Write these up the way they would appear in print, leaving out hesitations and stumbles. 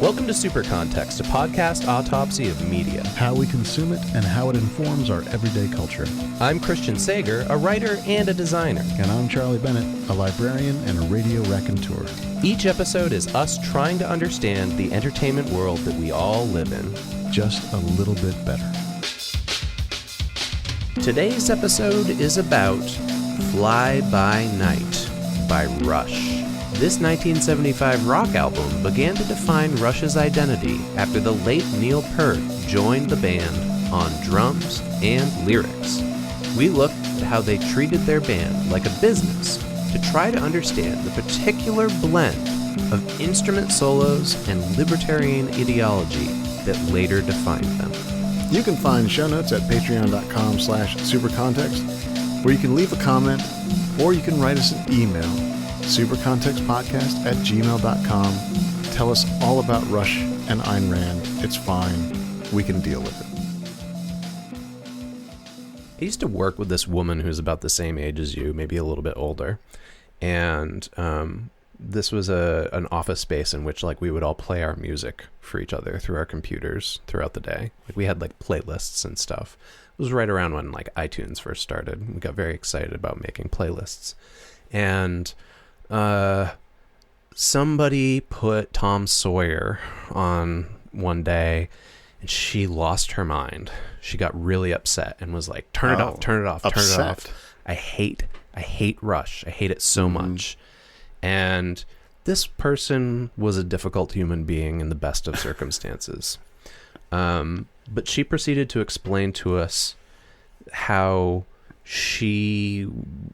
Welcome to Super Context, a podcast autopsy of media. How we consume it and how it informs our everyday culture. I'm Christian Sager, a writer and a designer. And I'm Charlie Bennett, a librarian and a radio raconteur. Each episode is us trying to understand the entertainment world that we all live in. Just a little bit better. Today's episode is about Fly By Night by Rush. This 1975 rock album began to define Rush's identity after the late Neil Peart joined the band on drums and lyrics. We looked at how they treated their band like a business to try to understand the particular blend of instrument solos and libertarian ideology that later defined them. You can find show notes at patreon.com/supercontext, where you can leave a comment or you can write us an email. supercontextpodcast@gmail.com. Tell us all about Rush and Ayn Rand. It's fine. We can deal with it. I used to work with this woman who's about the same age as you, maybe a little bit older. And this was an office space in which we would all play our music for each other through our computers throughout the day. We had playlists and stuff. It was right around when iTunes first started. We got very excited about making playlists. And somebody put Tom Sawyer on one day, and she lost her mind. She got really upset and was like, turn it off, turn it off, upset. Turn it off. I hate Rush. I hate it so much. And this person was a difficult human being in the best of circumstances. But she proceeded to explain to us how she,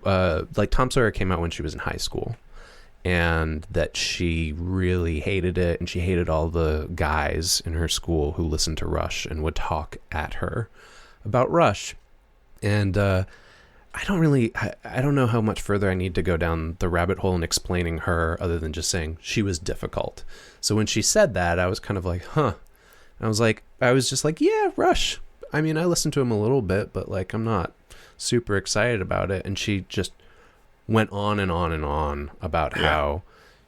Tom Sawyer came out when she was in high school, and that she really hated it, and she hated all the guys in her school who listened to Rush and would talk at her about Rush. And I don't know how much further I need to go down the rabbit hole in explaining her other than just saying she was difficult. So when she said that, I was kind of like, huh. I was just like, yeah, Rush. I mean, I listened to him a little bit, but I'm not super excited about it. And she just went on and on and on about how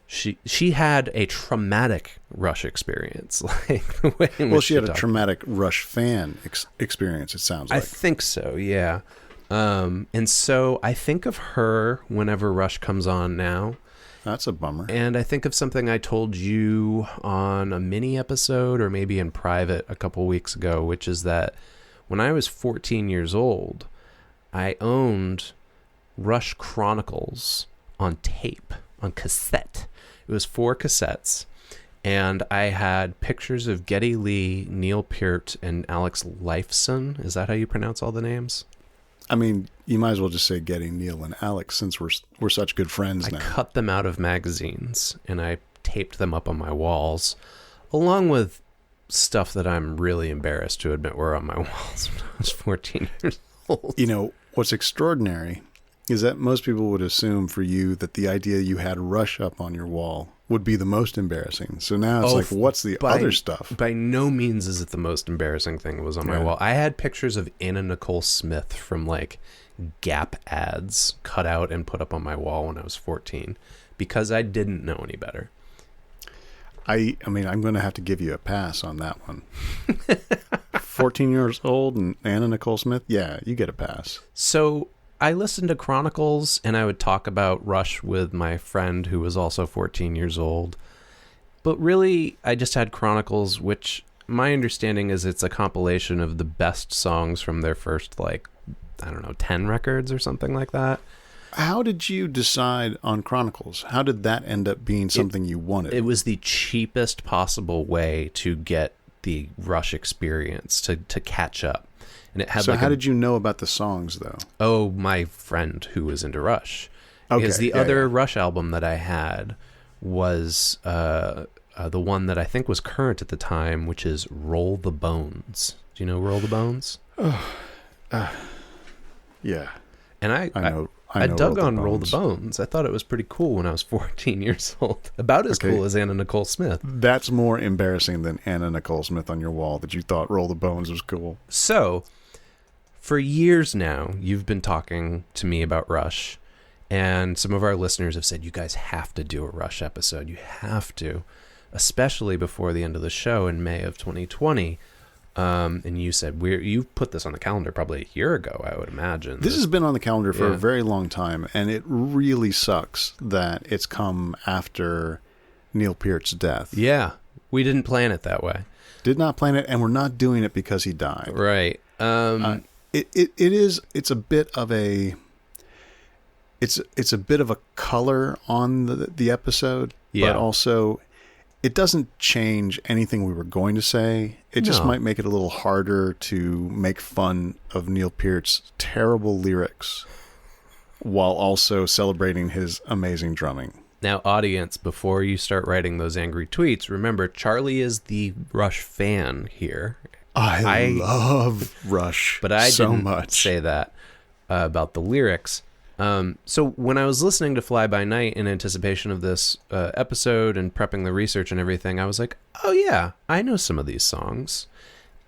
she had a traumatic Rush experience. The way in which she had a traumatic Rush fan experience, it sounds like. I think so, yeah. And so I think of her whenever Rush comes on now. That's a bummer. And I think of something I told you on a mini episode or maybe in private a couple weeks ago, which is that when I was 14 years old, I owned Rush Chronicles on tape, on cassette. It was 4 cassettes, and I had pictures of Geddy Lee, Neil Peart, and Alex Lifeson. Is that how you pronounce all the names? I mean, you might as well just say Geddy, Neil, and Alex, since we're such good friends now. I cut them out of magazines, and I taped them up on my walls, along with stuff that I'm really embarrassed to admit were on my walls when I was 14 years old. You know, what's extraordinary is that most people would assume for you that the idea you had Rush up on your wall would be the most embarrassing. So now it's what's the other stuff? By no means is it the most embarrassing thing that was on my wall. I had pictures of Anna Nicole Smith from Gap ads cut out and put up on my wall when I was 14 because I didn't know any better. I mean, I'm going to have to give you a pass on that one. 14 years old and Anna Nicole Smith? Yeah, you get a pass. So I listened to Chronicles, and I would talk about Rush with my friend who was also 14 years old. But really, I just had Chronicles, which my understanding is it's a compilation of the best songs from their first, 10 records or something like that. How did you decide on Chronicles? How did that end up being something you wanted? It was the cheapest possible way to get the Rush experience, to catch up. And it had how did you know about the songs, though? Oh, my friend who was into Rush. Okay, because the other Rush album that I had was the one that I think was current at the time, which is Roll the Bones. Do you know Roll the Bones? Yeah. And I dug on Roll the Bones. I thought it was pretty cool when I was 14 years old. About as cool as Anna Nicole Smith. That's more embarrassing than Anna Nicole Smith on your wall, that you thought Roll the Bones was cool. So, for years now, you've been talking to me about Rush, And some of our listeners have said, you guys have to do a Rush episode. You have to, especially before the end of the show in May of 2020. And you said, you put this on the calendar probably a year ago, I would imagine. This has been on the calendar for a very long time, and it really sucks that it's come after Neil Peart's death. Yeah, we didn't plan it that way. Did not plan it, and we're not doing it because he died. Right. It's a bit of a... It's a bit of a color on the episode, but also it doesn't change anything we were going to say. It just might make it a little harder to make fun of Neil Peart's terrible lyrics while also celebrating his amazing drumming. Now, audience, before you start writing those angry tweets, remember, Charlie is the Rush fan here. I love Rush but I so didn't much. say that about the lyrics. So when I was listening to Fly By Night in anticipation of this episode and prepping the research and everything, I was like, oh yeah, I know some of these songs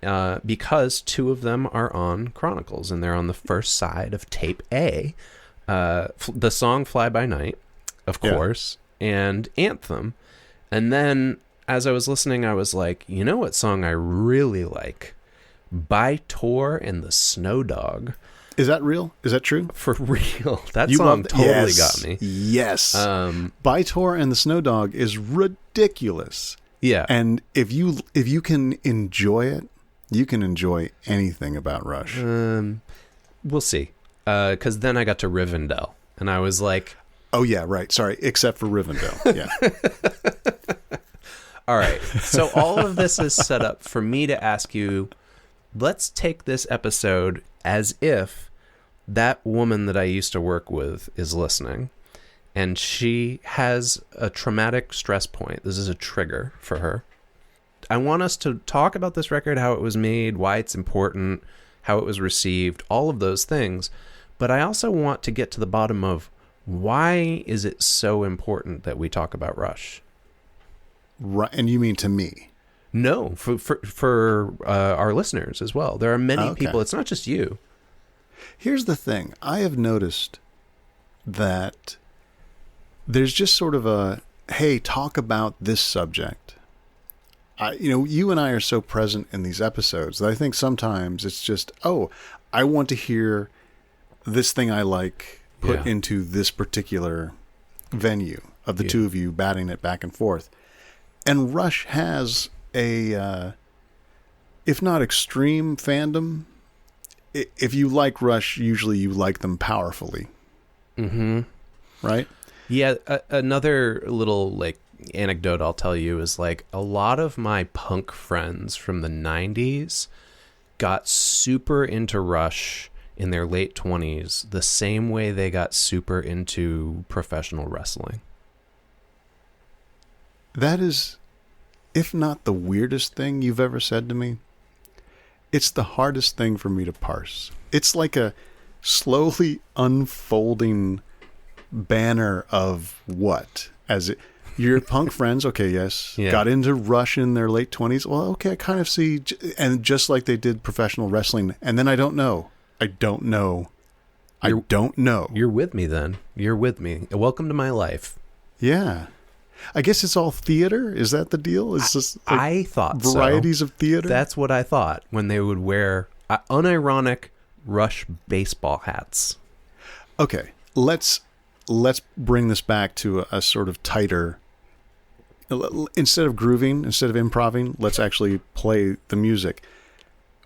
because two of them are on Chronicles and they're on the first side of tape A. The song Fly By Night, of course, and Anthem. And then as I was listening, I was like, you know what song I really like? By Tor and the Snow Dog. Is that real? Is that true? For real. That song totally got me. Yes. By Tor and the Snow Dog is ridiculous. Yeah. And if you can enjoy it, you can enjoy anything about Rush. We'll see. Because then I got to Rivendell, and I was like... Oh, yeah, right. Sorry. Except for Rivendell. Yeah. All right. So all of this is set up for me to ask you, let's take this episode as if that woman that I used to work with is listening and she has a traumatic stress point. This is a trigger for her. I want us to talk about this record, how it was made, why it's important, how it was received, all of those things. But I also want to get to the bottom of why is it so important that we talk about Rush? Right. And you mean to me? No, for our listeners as well. There are many people. It's not just you. Here's the thing. I have noticed that there's just sort of a, hey, talk about this subject. You and I are so present in these episodes that I think sometimes it's just, oh, I want to hear this thing I like put into this particular venue of the two of you batting it back and forth. And Rush has a, if not extreme fandom, if you like Rush, usually you like them powerfully. Mm-hmm. Right? Yeah. Another little anecdote I'll tell you is a lot of my punk friends from the 90s got super into Rush in their late 20s the same way they got super into professional wrestling. That is, if not the weirdest thing you've ever said to me, it's the hardest thing for me to parse. It's like a slowly unfolding banner of what? Your punk friends, okay, yes, got into Rush in their late 20s. Well, okay, I kind of see, and just like they did professional wrestling, and then I don't know. You're with me then. You're with me. Welcome to my life. Yeah. I guess it's all theater. Is that the deal? Is this I thought varieties of theater? That's what I thought when they would wear unironic Rush baseball hats. Okay, let's bring this back to a sort of tighter. Instead of grooving, instead of improvising, let's actually play the music.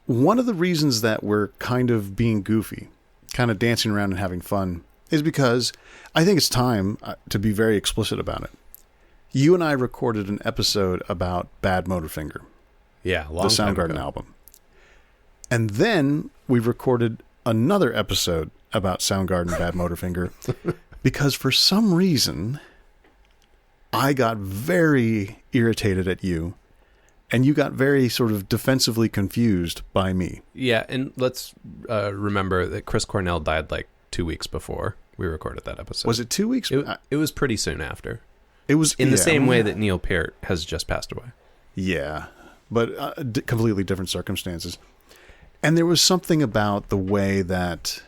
One of the reasons that we're kind of being goofy, kind of dancing around and having fun, is because I think it's time to be very explicit about it. You and I recorded an episode about Bad Motorfinger. Yeah, the Soundgarden album. And then we recorded another episode about Soundgarden Bad Motorfinger because for some reason I got very irritated at you and you got very sort of defensively confused by me. Yeah, and let's remember that Chris Cornell died 2 weeks before we recorded that episode. Was it 2 weeks? It was pretty soon after. It was in the same way that Neil Peart has just passed away. Yeah, but completely different circumstances. And there was something about the way that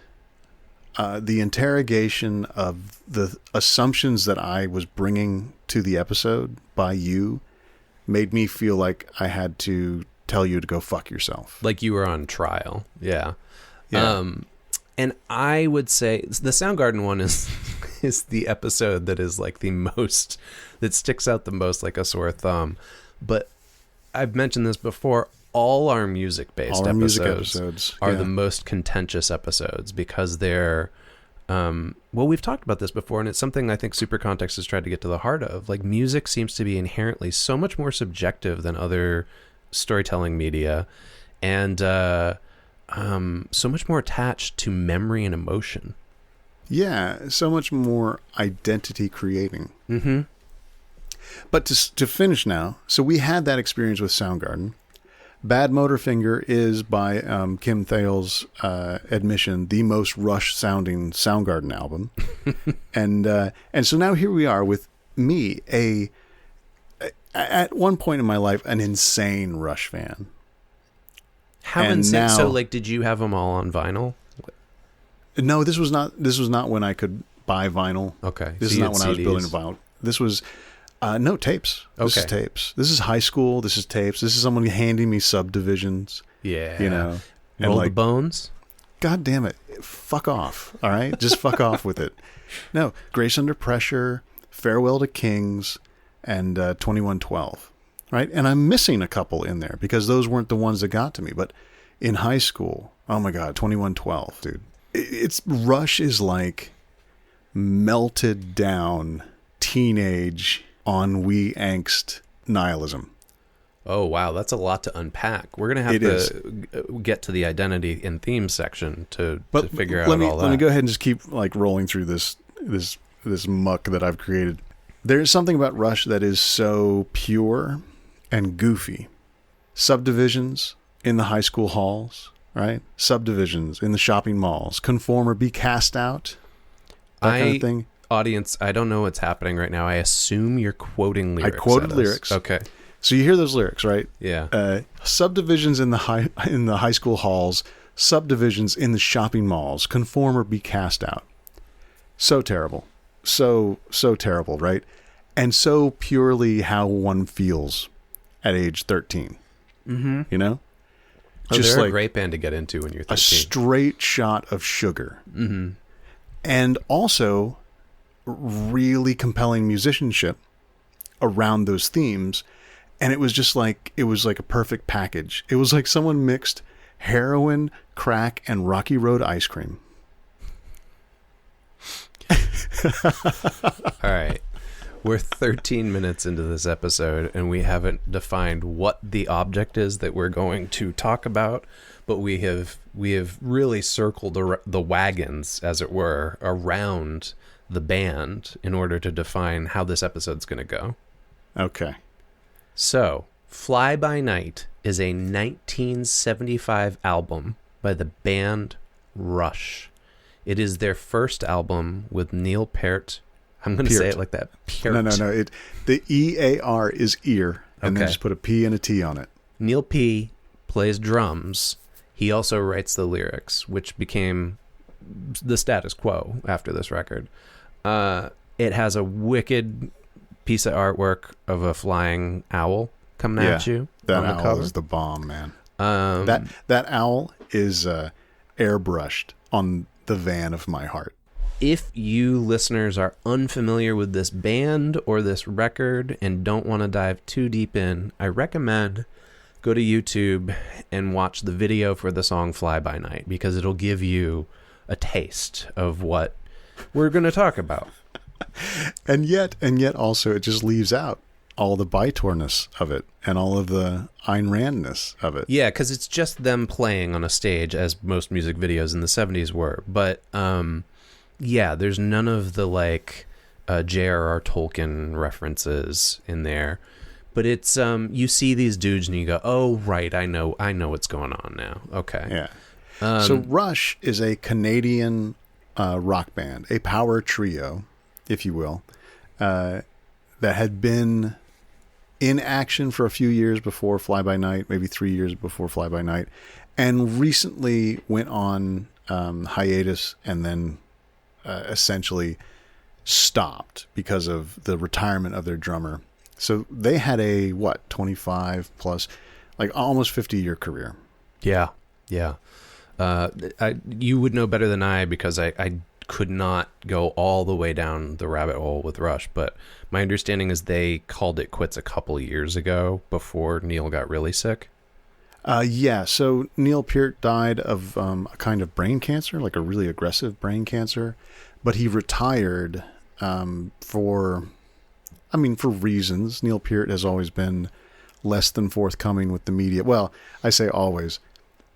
the interrogation of the assumptions that I was bringing to the episode by you made me feel like I had to tell you to go fuck yourself. Like you were on trial. Yeah. Yeah. And I would say the Soundgarden one is the episode that is like the most, that sticks out the most like a sore thumb. But I've mentioned this before. All our music-based episodes are the most contentious episodes because they're, well, we've talked about this before, and it's something I think Super Context has tried to get to the heart of. Like, music seems to be inherently so much more subjective than other storytelling media, and so much more attached to memory and emotion. Yeah, so much more identity creating. Mm-hmm. But to finish now, so we had that experience with Soundgarden. Bad Motorfinger is, by Kim Thayil's admission, the most Rush-sounding Soundgarden album. and so now here we are with me, at one point in my life, an insane Rush fan. How insane? So, like, did you have them all on vinyl? No, this was not when I could buy vinyl. Okay. This is not when I was building a vinyl. This was... no, tapes. This is tapes. This is high school. This is tapes. This is someone handing me Subdivisions. Yeah. You know. Roll the Bones? God damn it. Fuck off. All right? Just fuck off with it. No. Grace Under Pressure, Farewell to Kings, and 2112. Right? And I'm missing a couple in there because those weren't the ones that got to me. But in high school, oh my God, 2112, dude. It's Rush is like melted down teenage ennui angst nihilism. Oh wow, that's a lot to unpack. We're gonna have to get to the identity and theme section to figure out all that. Let me go ahead and just keep like rolling through this muck that I've created. There's something about Rush that is so pure and goofy. Subdivisions in the high school halls, right? Subdivisions in the shopping malls. Conform or be cast out. That kind of thing. Audience, I don't know what's happening right now. I assume you're quoting lyrics. I quoted lyrics. Okay. So you hear those lyrics, right? Yeah. Subdivisions in the high school halls, subdivisions in the shopping malls, conform or be cast out. So terrible. So terrible, right? And so purely how one feels at age 13. Mm-hmm. You know? Just they're like a great band to get into when you're 13. A straight shot of Sugar. Mm-hmm. And also really compelling musicianship around those themes, and it was like a perfect package. It was like someone mixed heroin, crack, and Rocky Road ice cream. All right, we're 13 minutes into this episode and we haven't defined what the object is that we're going to talk about, but we have really circled the wagons, as it were, around the band in order to define how this episode's going to go. Okay. So, Fly By Night is a 1975 album by the band Rush. It is their first album with Neil Peart. I'm going to say it like that. Peart. No. The EAR is ear, and then just put a P and a T on it. Neil P plays drums. He also writes the lyrics, which became the status quo after this record. It has a wicked piece of artwork of a flying owl coming at you. That owl is the bomb, man. That owl is airbrushed on the van of my heart. If you listeners are unfamiliar with this band or this record and don't want to dive too deep in, I recommend go to YouTube and watch the video for the song Fly By Night, because it'll give you a taste of what we're going to talk about. And yet also it just leaves out all the Bytorness of it and all of the Ayn Randness of it. Yeah, because it's just them playing on a stage, as most music videos in the 70s were. But yeah, there's none of the like J.R.R. Tolkien references in there. But it's you see these dudes and you go, oh right, I know what's going on now. Okay. Yeah. So Rush is a Canadian rock band, a power trio, if you will, that had been in action for a few years before Fly By Night, maybe 3 years before Fly By Night, and recently went on hiatus and then essentially stopped because of the retirement of their drummer. So they had a 25 plus, like almost 50-year career. Yeah. You would know better than I, because I could not go all the way down the rabbit hole with Rush, but my understanding is they called it quits a couple years ago before Neil got really sick. So Neil Peart died of a kind of brain cancer, like a really aggressive brain cancer, but he retired for reasons. Neil Peart has always been less than forthcoming with the media. Well, I say always.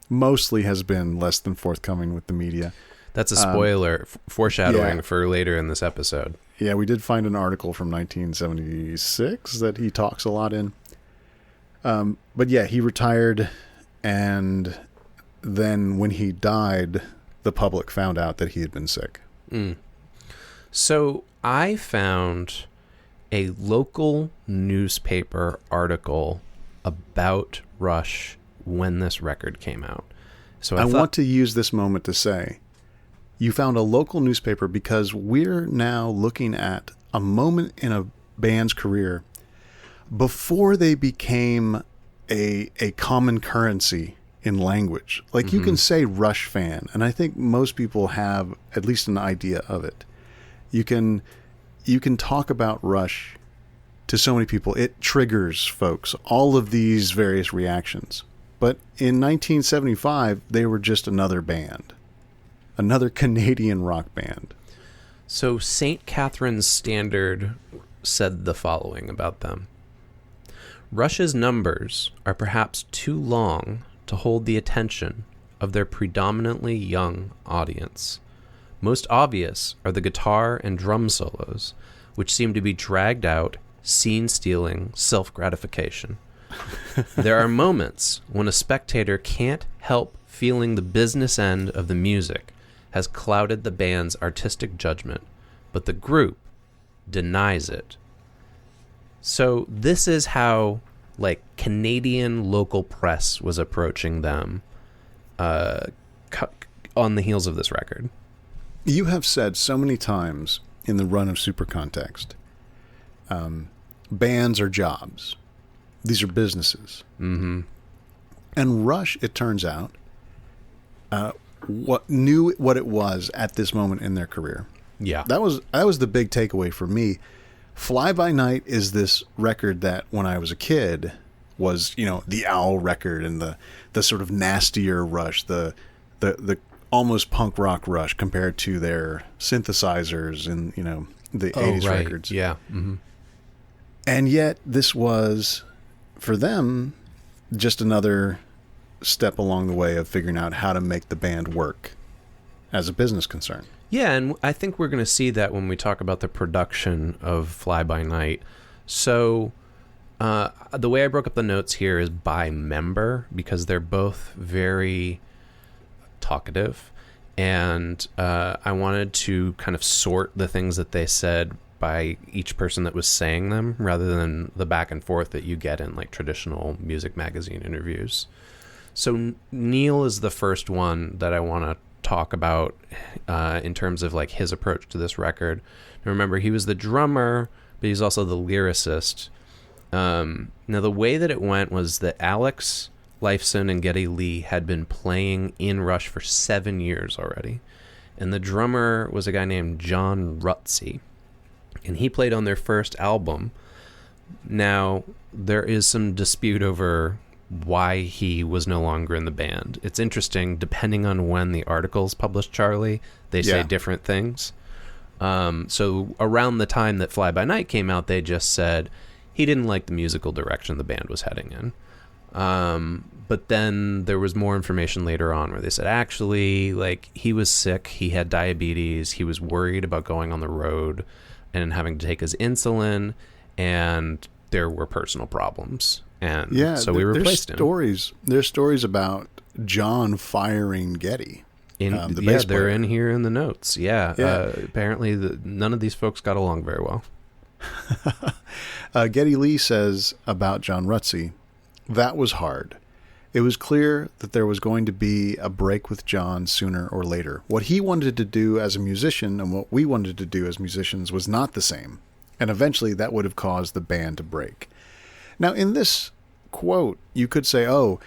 Mostly has been less than forthcoming with the media. That's a spoiler, foreshadowing for later in this episode. Yeah, we did find an article from 1976 that he talks a lot in. But yeah, he retired, and then when he died, the public found out that he had been sick. So I found a local newspaper article about Rush when this record came out. So I want to use this moment to say, you found a local newspaper because we're now looking at a moment in a band's career before they became a common currency in language. Like you can say Rush fan, and I think most people have at least an idea of it. You can talk about Rush to so many people. It triggers folks, all of these various reactions. But in 1975, they were just another band, another Canadian rock band. So St. Catherine's Standard said the following about them. Rush's numbers are perhaps too long to hold the attention of their predominantly young audience. Most obvious are the guitar and drum solos, which seem to be dragged out, scene-stealing self-gratification. There are moments when a spectator can't help feeling the business end of the music has clouded the band's artistic judgment, but the group denies it. So this is how, like, Canadian local press was approaching them on the heels of this record. You have said so many times in the run of Super Context, bands are jobs. These are businesses. Mm-hmm. And Rush, it turns out, knew what it was at this moment in their career. Yeah. That was the big takeaway for me. Fly By Night is this record that when I was a kid was, the Owl record and the sort of nastier Rush, the almost punk rock Rush compared to their synthesizers and, the 80s records. Yeah. Mm-hmm. And yet this was, for them, just another step along the way of figuring out how to make the band work as a business concern. Yeah, and I think we're going to see that when we talk about the production of Fly By Night. So the way I broke up the notes here is by member, because they're both very talkative. And I wanted to kind of sort the things that they said by each person that was saying them, rather than the back and forth that you get in like traditional music magazine interviews. So Neil is the first one that I want to talk about in terms of like his approach to this record. Now, remember, he was the drummer, but he's also the lyricist. Now, the way that it went was that Alex Lifeson and Geddy Lee had been playing in Rush for 7 years already. And the drummer was a guy named John Rutsey. And he played on their first album. Now, there is some dispute over why he was no longer in the band. It's interesting, depending on when the articles published Charlie, they say different things. So around the time that Fly By Night came out, they just said he didn't like the musical direction the band was heading in. But then there was more information later on where they said, actually, like, he was sick, he had diabetes, he was worried about going on the road and having to take his insulin, and there were personal problems. And so we replaced him. There's stories about John firing Geddy. The bass player. They're in here in the notes. Apparently none of these folks got along very well. Geddy Lee says about John Rutsey, that was hard. It was clear that there was going to be a break with John sooner or later. What he wanted to do as a musician and what we wanted to do as musicians was not the same. And eventually that would have caused the band to break. Now, in this quote, you could say, oh,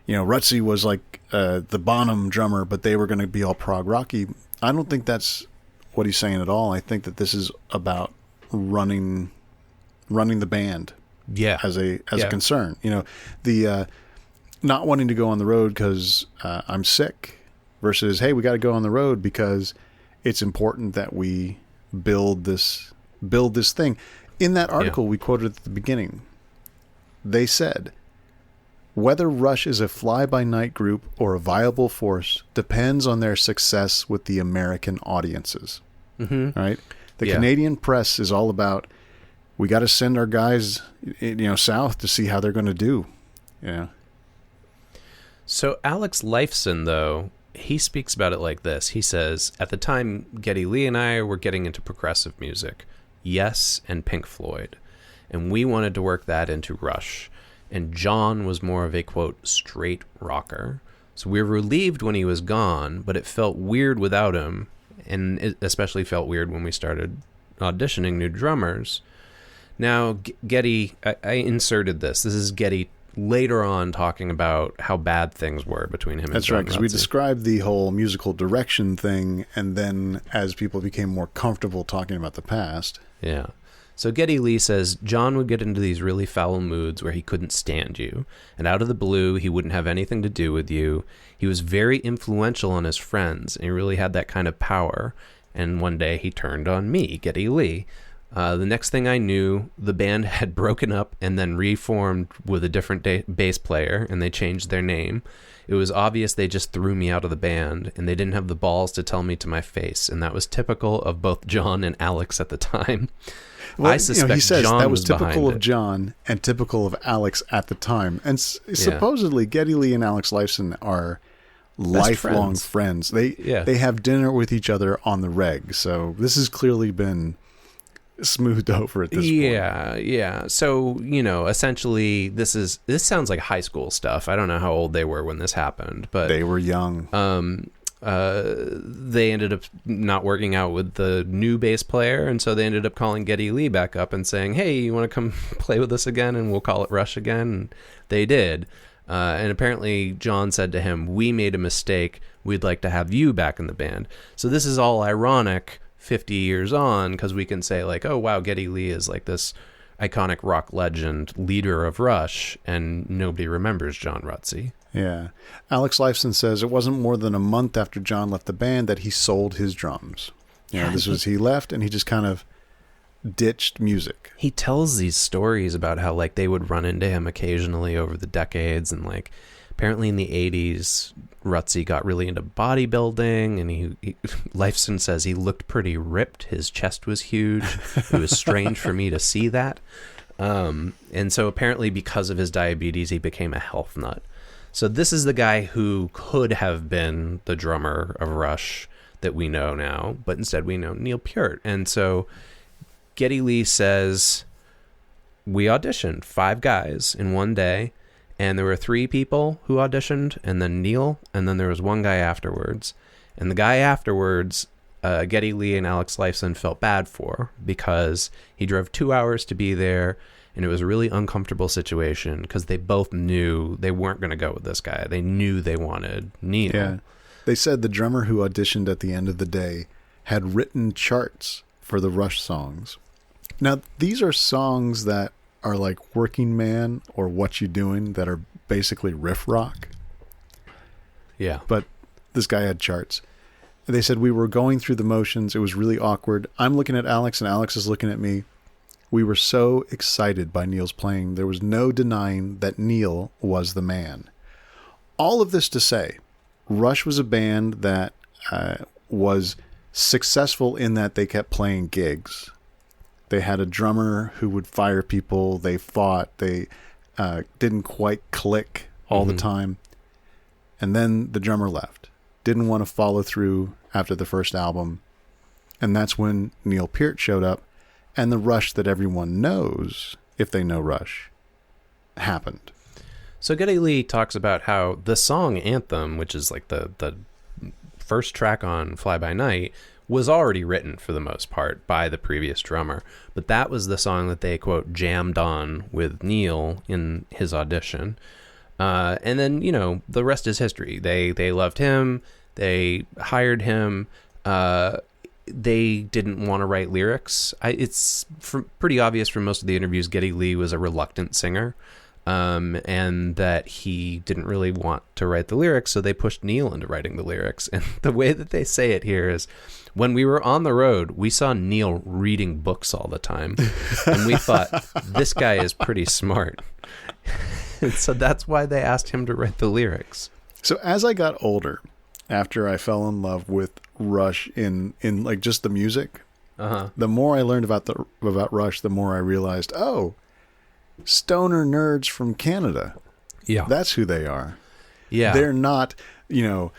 Rutsey was like the Bonham drummer, but they were going to be all prog rocky. I don't think that's what he's saying at all. I think that this is about running the band as a concern. The not wanting to go on the road because I'm sick versus, hey, we got to go on the road because it's important that we build this thing. In that article we quoted at the beginning, they said, whether Rush is a fly-by-night group or a viable force depends on their success with the American audiences. Mm-hmm. Right? The Canadian press is all about, we got to send our guys, south to see how they're going to do. Yeah. So Alex Lifeson, though, he speaks about it like this. He says, at the time, Geddy Lee and I were getting into progressive music, Yes and Pink Floyd, and we wanted to work that into Rush. And John was more of a, quote, straight rocker. So we were relieved when he was gone, but it felt weird without him, and it especially felt weird when we started auditioning new drummers. Now, Geddy, I inserted this. This is Geddy later on talking about how bad things were between him and John. That's right, because we described the whole musical direction thing, and then as people became more comfortable talking about the past. Yeah. So Geddy Lee says, John would get into these really foul moods where he couldn't stand you, and out of the blue, he wouldn't have anything to do with you. He was very influential on his friends, and he really had that kind of power. And one day he turned on me, Geddy Lee. The next thing I knew, the band had broken up and then reformed with a different bass player, and they changed their name. It was obvious they just threw me out of the band, and they didn't have the balls to tell me to my face, and that was typical of both John and Alex at the time. Well, I suspect he says John that was typical of it. John and typical of Alex at the time. And supposedly Geddy Lee and Alex Lifeson are lifelong friends. They have dinner with each other on the reg. So this has clearly been smoothed over at this point. Yeah. So, essentially this sounds like high school stuff. I don't know how old they were when this happened, but they were young. They ended up not working out with the new bass player, and so they ended up calling Geddy Lee back up and saying, hey, you want to come play with us again and we'll call it Rush again? And they did. And apparently John said to him, we made a mistake. We'd like to have you back in the band. So this is all ironic 50 years on, because we can say like, oh, wow, Geddy Lee is like this iconic rock legend, leader of Rush, and nobody remembers John Rutsey. Yeah. Alex Lifeson says it wasn't more than a month after John left the band that he sold his drums. He left and he just kind of ditched music. He tells these stories about how like they would run into him occasionally over the decades, and like apparently in the 80s Rutsey got really into bodybuilding, and he Lifeson says he looked pretty ripped. His chest was huge. It was strange for me to see that. And so apparently because of his diabetes, he became a health nut. So this is the guy who could have been the drummer of Rush that we know now, but instead we know Neil Peart. And so Geddy Lee says, we auditioned 5 guys in one day, and there were 3 people who auditioned, and then Neil, and then there was 1 guy afterwards. And the guy afterwards, Geddy Lee and Alex Lifeson felt bad for, because he drove 2 hours to be there, and it was a really uncomfortable situation because they both knew they weren't going to go with this guy. They knew they wanted Neil. Yeah. They said the drummer who auditioned at the end of the day had written charts for the Rush songs. Now, these are songs that are like Working Man or What You Doing, that are basically riff rock. Yeah. But this guy had charts. They said we were going through the motions. It was really awkward. I'm looking at Alex and Alex is looking at me. We were so excited by Neil's playing. There was no denying that Neil was the man. All of this to say, Rush was a band that was successful in that they kept playing gigs. They had a drummer who would fire people. They fought. They didn't quite click all the time. And then the drummer left. Didn't want to follow through after the first album. And that's when Neil Peart showed up. And the Rush that everyone knows, if they know Rush, happened. So Geddy Lee talks about how the song Anthem, which is like the first track on Fly By Night, was already written for the most part by the previous drummer. But that was the song that they, quote, jammed on with Neil in his audition. And then, you know, the rest is history. They loved him. They hired him. They didn't want to write lyrics. It's pretty obvious from most of the interviews Geddy Lee was a reluctant singer, and that he didn't really want to write the lyrics, so they pushed Neil into writing the lyrics. And the way that they say it here is, when we were on the road, we saw Neil reading books all the time, and we thought, this guy is pretty smart. And so that's why they asked him to write the lyrics. So as I got older, after I fell in love with Rush in like just the music, the more I learned about Rush, the more I realized, oh, stoner nerds from Canada. Yeah. That's who they are. Yeah. They're not, you know,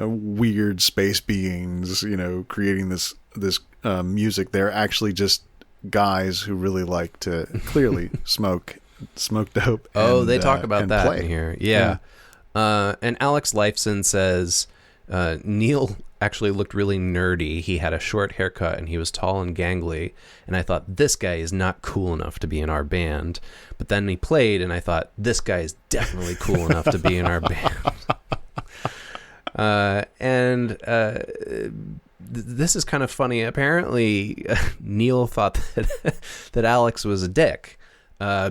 weird space beings, you know, creating this music. They're actually just guys who really like to clearly smoke dope. Oh, they talk about that play. in here. Yeah. And Alex Lifeson says Neil actually looked really nerdy. He had a short haircut and he was tall and gangly. And I thought, this guy is not cool enough to be in our band. But then he played and I thought, this guy is definitely cool enough to be in our band. This is kind of funny. Apparently, Neil thought that Alex was a dick.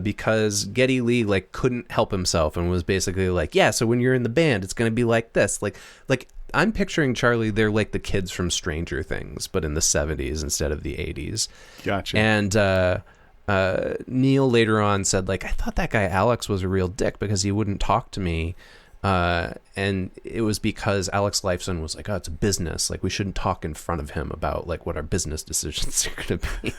Because Geddy Lee like couldn't help himself and was basically like, yeah, so when you're in the band, it's going to be like this. Like I'm picturing Charlie, they're like the kids from Stranger Things, but in the 70s instead of the 80s. Gotcha. And Neil later on said, like, I thought that guy Alex was a real dick because he wouldn't talk to me. And it was because Alex Lifeson was like, oh, it's a business. Like, we shouldn't talk in front of him about like what our business decisions are going to be.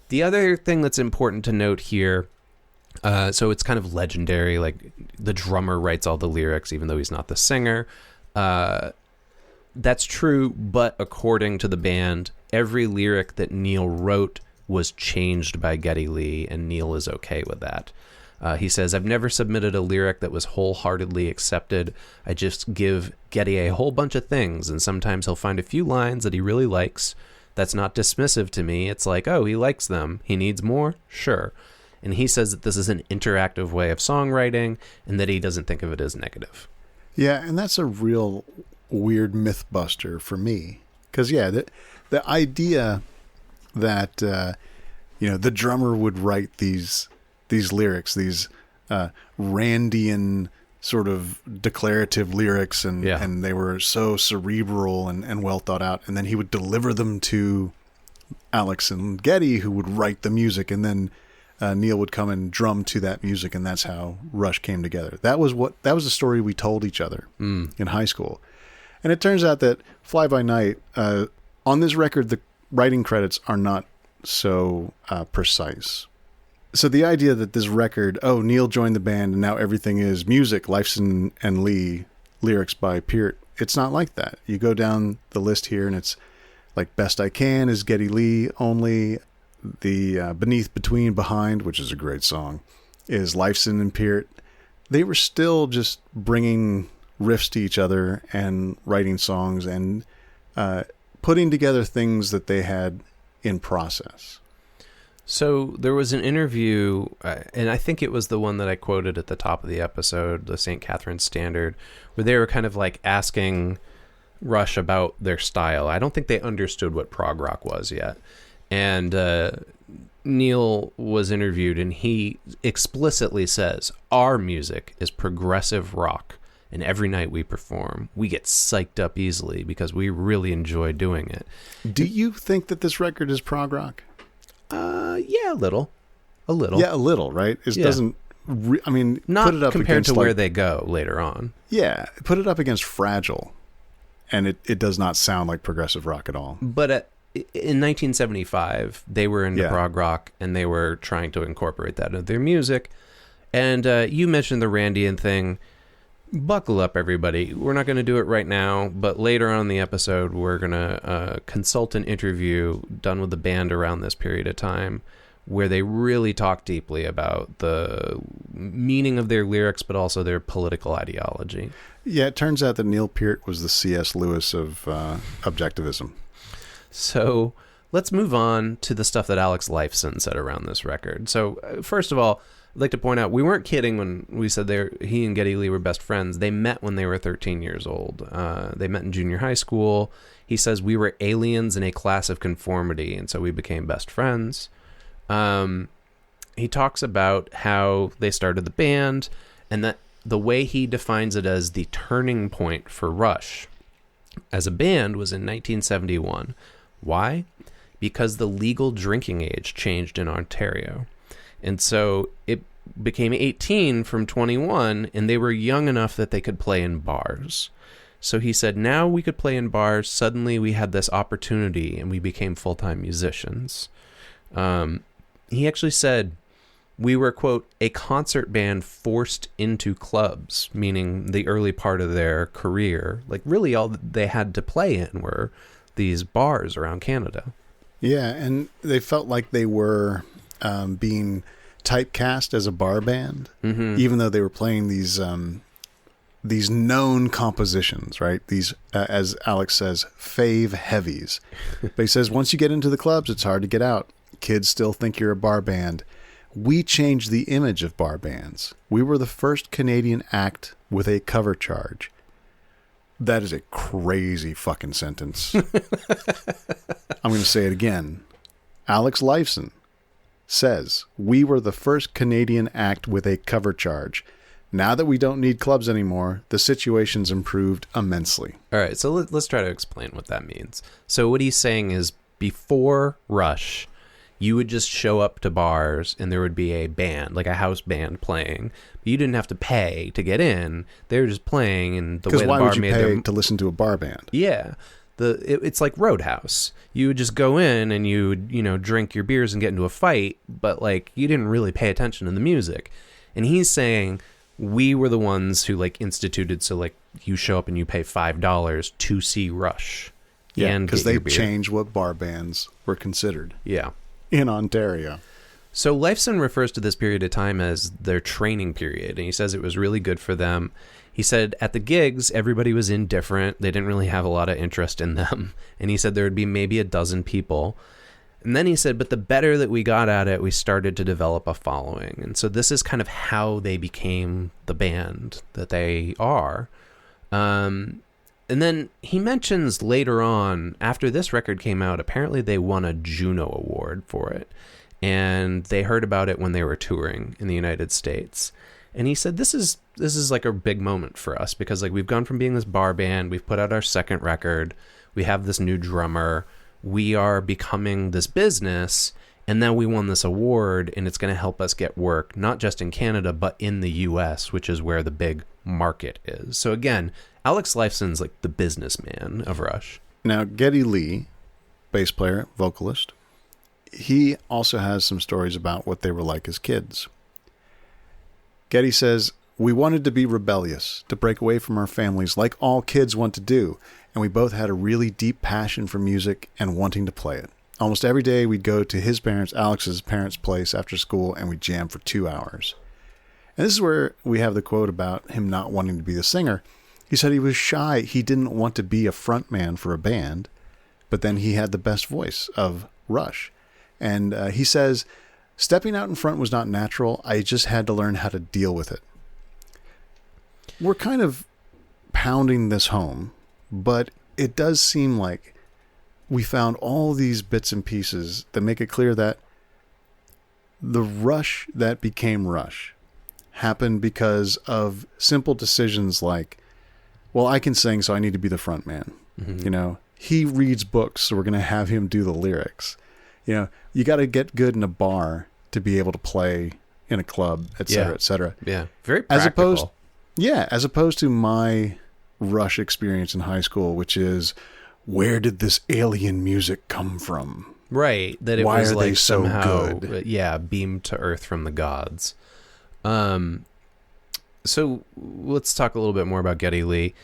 The other thing that's important to note here, so it's kind of legendary, like the drummer writes all the lyrics, even though he's not the singer. That's true, but according to the band, every lyric that Neil wrote was changed by Geddy Lee, and Neil is okay with that. He says, I've never submitted a lyric that was wholeheartedly accepted. I just give Geddy a whole bunch of things, and sometimes he'll find a few lines that he really likes. That's not dismissive to me. It's like, oh, he likes them. He needs more? Sure. And he says that this is an interactive way of songwriting and that he doesn't think of it as negative. Yeah, and that's a real weird myth buster for me. Because, yeah, the idea that, you know, the drummer would write these lyrics, these Randian sort of declarative lyrics, and they were so cerebral and well thought out, and then he would deliver them to Alex and Geddy, who would write the music, and then Neil would come and drum to that music, and that's how Rush came together. That was the story we told each other in high school. And it turns out that Fly By Night, on this record, the writing credits are not so precise. So the idea that this record, oh, Neil joined the band and now everything is music, Lifeson and Lee, lyrics by Peart, it's not like that. You go down the list here and it's like Best I Can is Geddy Lee only. The Beneath, Between, Behind, which is a great song, is Lifeson and Peart. They were still just bringing riffs to each other and writing songs and putting together things that they had in process. So there was an interview, and I think it was the one that I quoted at the top of the episode, the St. Catharines Standard, where they were kind of like asking Rush about their style. I don't think they understood what prog rock was yet. And Neil was interviewed, and he explicitly says, our music is progressive rock, and every night we perform, we get psyched up easily because we really enjoy doing it. Do you think that this record is prog rock? Yeah, a little. Yeah, a little, right? It doesn't. Not put it up compared against to where they go later on. Yeah, put it up against Fragile, and it does not sound like progressive rock at all. But in 1975, they were into prog rock, and they were trying to incorporate that into their music. And you mentioned the Randian thing. Buckle up, everybody. We're not going to do it right now, but later on in the episode, we're going to consult an interview done with the band around this period of time where they really talk deeply about the meaning of their lyrics, but also their political ideology. Yeah, it turns out that Neil Peart was the C.S. Lewis of objectivism. So let's move on to the stuff that Alex Lifeson said around this record. So first of all, I'd like to point out, we weren't kidding when we said he and Geddy Lee were best friends. They met when they were 13 years old. They met in junior high school. He says, we were aliens in a class of conformity, and so we became best friends. He talks about how they started the band, and that the way he defines it as the turning point for Rush as a band was in 1971. Why? Because the legal drinking age changed in Ontario. And so it became 18 from 21, and they were young enough that they could play in bars. So he said, now we could play in bars. Suddenly we had this opportunity, and we became full-time musicians. He actually said, we were, quote, a concert band forced into clubs, meaning the early part of their career. Like, really all they had to play in were these bars around Canada. Yeah, and they felt like they were being typecast as a bar band, even though they were playing these known compositions, right? These, as Alex says, fave heavies. But he says, once you get into the clubs, it's hard to get out. Kids still think you're a bar band. We changed the image of bar bands. We were the first Canadian act with a cover charge. That is a crazy fucking sentence. I'm going to say it again. Alex Lifeson says, we were the first Canadian act with a cover charge. Now that we don't need clubs anymore, the situation's improved immensely. All right, so let's try to explain what that means. So what he's saying is, before Rush, you would just show up to bars and there would be a band, like a house band playing. But you didn't have to pay to get in. They were just playing, and the way the bar made them... Because why would you pay to listen to a bar band? Yeah. It's like Roadhouse. You would just go in and you would, drink your beers and get into a fight, but like you didn't really pay attention to the music. And he's saying we were the ones who like instituted, so like you show up and you pay $5 to see Rush. Yeah, because they changed what bar bands were considered. Yeah. In Ontario. So Lifeson refers to this period of time as their training period, and he says it was really good for them. He said at the gigs, everybody was indifferent. They didn't really have a lot of interest in them. And he said there would be maybe a dozen people. And then he said, but the better that we got at it, we started to develop a following. And so this is kind of how they became the band that they are. And then he mentions later on, after this record came out, apparently they won a Juno Award for it. And they heard about it when they were touring in the United States. And he said, this is like a big moment for us, because like we've gone from being this bar band, we've put out our second record, we have this new drummer, we are becoming this business, and then we won this award, and it's going to help us get work, not just in Canada, but in the US, which is where the big market is. So again, Alex Lifeson's like the businessman of Rush. Now, Geddy Lee, bass player, vocalist, he also has some stories about what they were like as kids. Geddy says, we wanted to be rebellious, to break away from our families like all kids want to do, and we both had a really deep passion for music and wanting to play it. Almost every day we'd go to his parents, Alex's parents' place after school, and we'd jam for 2 hours. And this is where we have the quote about him not wanting to be the singer. He said he was shy. He didn't want to be a front man for a band, but then he had the best voice of Rush. And he says, stepping out in front was not natural. I just had to learn how to deal with it. We're kind of pounding this home, but it does seem like we found all these bits and pieces that make it clear that the Rush that became Rush happened because of simple decisions like, well, I can sing, so I need to be the front man. Mm-hmm. He reads books, so we're going to have him do the lyrics. You got to get good in a bar to be able to play in a club, et cetera, et cetera. Yeah, very practical. As opposed to my Rush experience in high school, which is, where did this alien music come from? Right, that it Why was are like they so somehow, good? Beamed to earth from the gods. So let's talk a little bit more about Geddy Lee.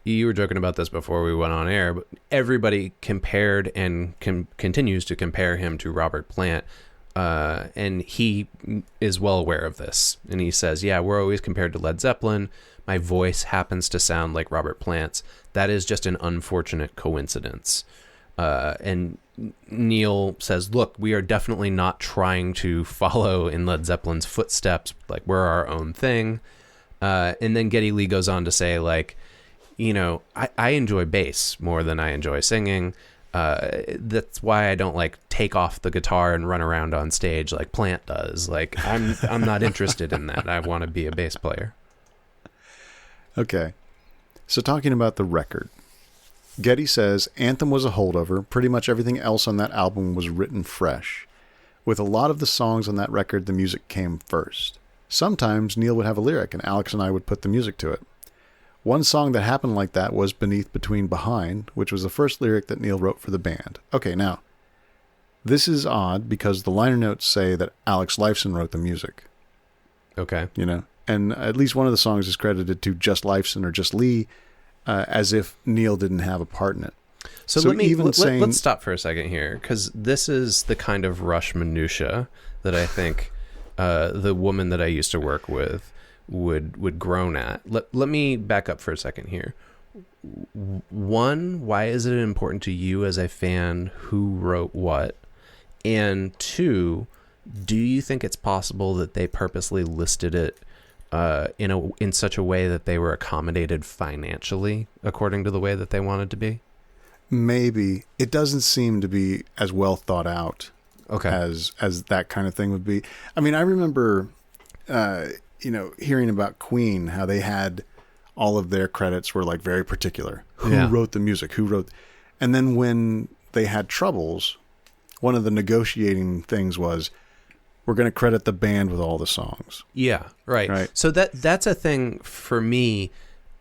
You were joking about this before we went on air, but everybody compared and continues to compare him to Robert Plant. And he is well aware of this. And he says, yeah, we're always compared to Led Zeppelin. My voice happens to sound like Robert Plant's. That is just an unfortunate coincidence. And Neil says, look, we are definitely not trying to follow in Led Zeppelin's footsteps. Like, we're our own thing. And then Geddy Lee goes on to say, like, you know, I enjoy bass more than I enjoy singing. That's why I don't like take off the guitar and run around on stage like Plant does. Like, I'm not interested in that. I want to be a bass player. Okay. So talking about the record, Geddy says Anthem was a holdover. Pretty much everything else on that album was written fresh. With a lot of the songs on that record, the music came first. Sometimes Neil would have a lyric and Alex and I would put the music to it. One song that happened like that was Beneath, Between, Behind, which was the first lyric that Neil wrote for the band. Okay, now, this is odd because the liner notes say that Alex Lifeson wrote the music. Okay. You know, and at least one of the songs is credited to just Lifeson or just Lee, as if Neil didn't have a part in it. So let's stop for a second here, because this is the kind of Rush minutia that I think the woman that I used to work with would groan at. Let me back up for a second here. One, why is it important to you as a fan who wrote what? And two, do you think it's possible that they purposely listed it in such a way that they were accommodated financially according to the way that they wanted to be? Maybe. It doesn't seem to be as well thought out as that kind of thing would be. I mean, I remember hearing about Queen, how they had all of their credits were like very particular. Who wrote the music? And then when they had troubles, one of the negotiating things was, we're going to credit the band with all the songs. Yeah, right. So that's a thing for me.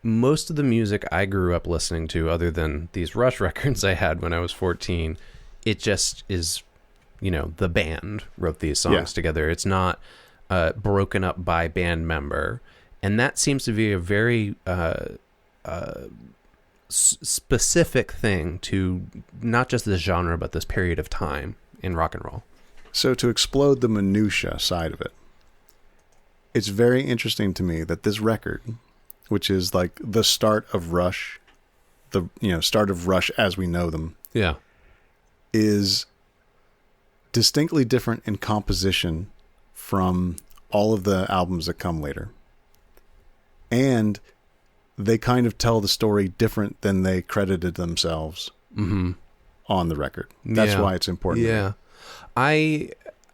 Most of the music I grew up listening to, other than these Rush records I had when I was 14, it just is, the band wrote these songs together. It's not broken up by band member. And that seems to be a very specific thing to not just this genre, but this period of time in rock and roll. So to explode the minutia side of it, it's very interesting to me that this record, which is like the start of Rush, start of Rush as we know them, is distinctly different in composition from all of the albums that come later. And they kind of tell the story different than they credited themselves on the record. That's why it's important. Yeah. I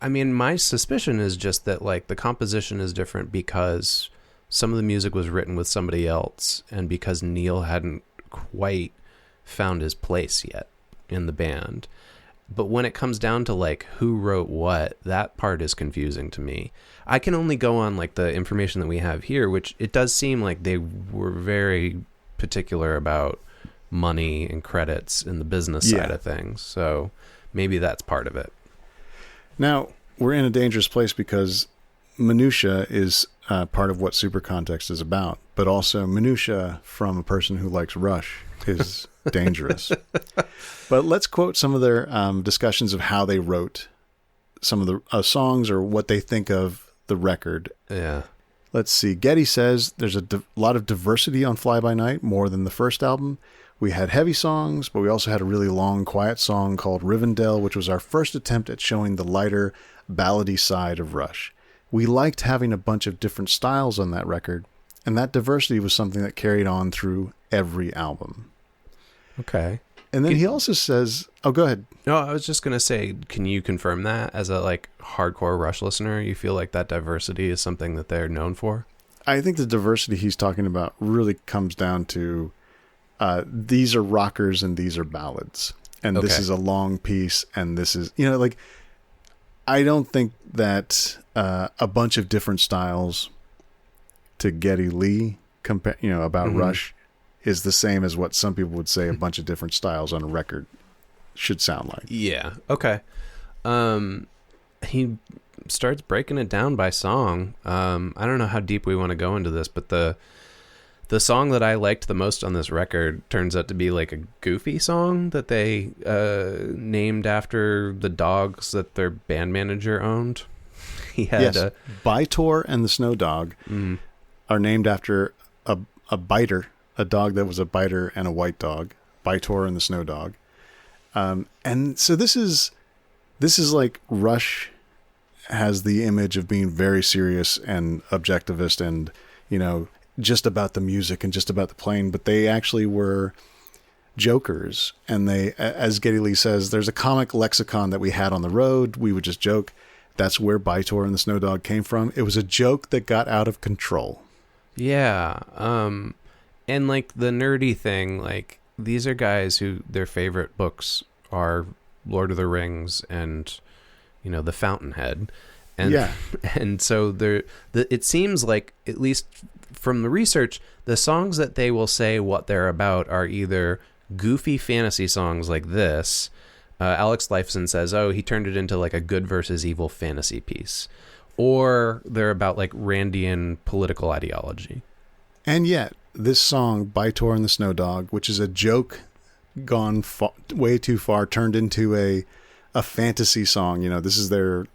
mean, my suspicion is just that, like, the composition is different because some of the music was written with somebody else and because Neil hadn't quite found his place yet in the band. But when it comes down to, like, who wrote what, that part is confusing to me. I can only go on, like, the information that we have here, which it does seem like they were very particular about money and credits in the business side of things. So maybe that's part of it. Now, we're in a dangerous place because minutia is part of what Super Context is about, but also minutia from a person who likes Rush is dangerous. But let's quote some of their discussions of how they wrote some of the songs or what they think of the record. Yeah. Let's see. Geddy says there's a lot of diversity on Fly By Night, more than the first album. We had heavy songs, but we also had a really long, quiet song called Rivendell, which was our first attempt at showing the lighter, ballady side of Rush. We liked having a bunch of different styles on that record, and that diversity was something that carried on through every album. Okay. And then he also says, oh, go ahead. No, I was just going to say, can you confirm that as a, like, hardcore Rush listener? You feel like that diversity is something that they're known for? I think the diversity he's talking about really comes down to these are rockers and these are ballads. And this is a long piece and this is, like, I don't think that a bunch of different styles to Geddy Lee about Rush is the same as what some people would say a bunch of different styles on a record should sound like. Yeah. Okay. He starts breaking it down by song. I don't know how deep we want to go into this, but the The song that I liked the most on this record turns out to be like a Goofy song that they named after the dogs that their band manager owned. He had Bytor and the Snow Dog are named after a biter, a dog that was a biter and a white dog. Bytor and the Snow Dog. And so this is like Rush has the image of being very serious and objectivist and, you know, just about the music and just about the playing, but they actually were jokers. And they, as Geddy Lee says, there's a comic lexicon that we had on the road. We would just joke. That's where Bytor and the Snow Dog came from. It was a joke that got out of control. Yeah. And like the nerdy thing, like these are guys who their favorite books are Lord of the Rings and, you know, The Fountainhead. And, and so it seems like, at least from the research, the songs that they will say what they're about are either goofy fantasy songs like this. Alex Lifeson says, oh, he turned it into like a good versus evil fantasy piece. Or they're about like Randian political ideology. And yet, this song, Bytor and the Snow Dog, which is a joke gone way too far, turned into a fantasy song. You know, this is their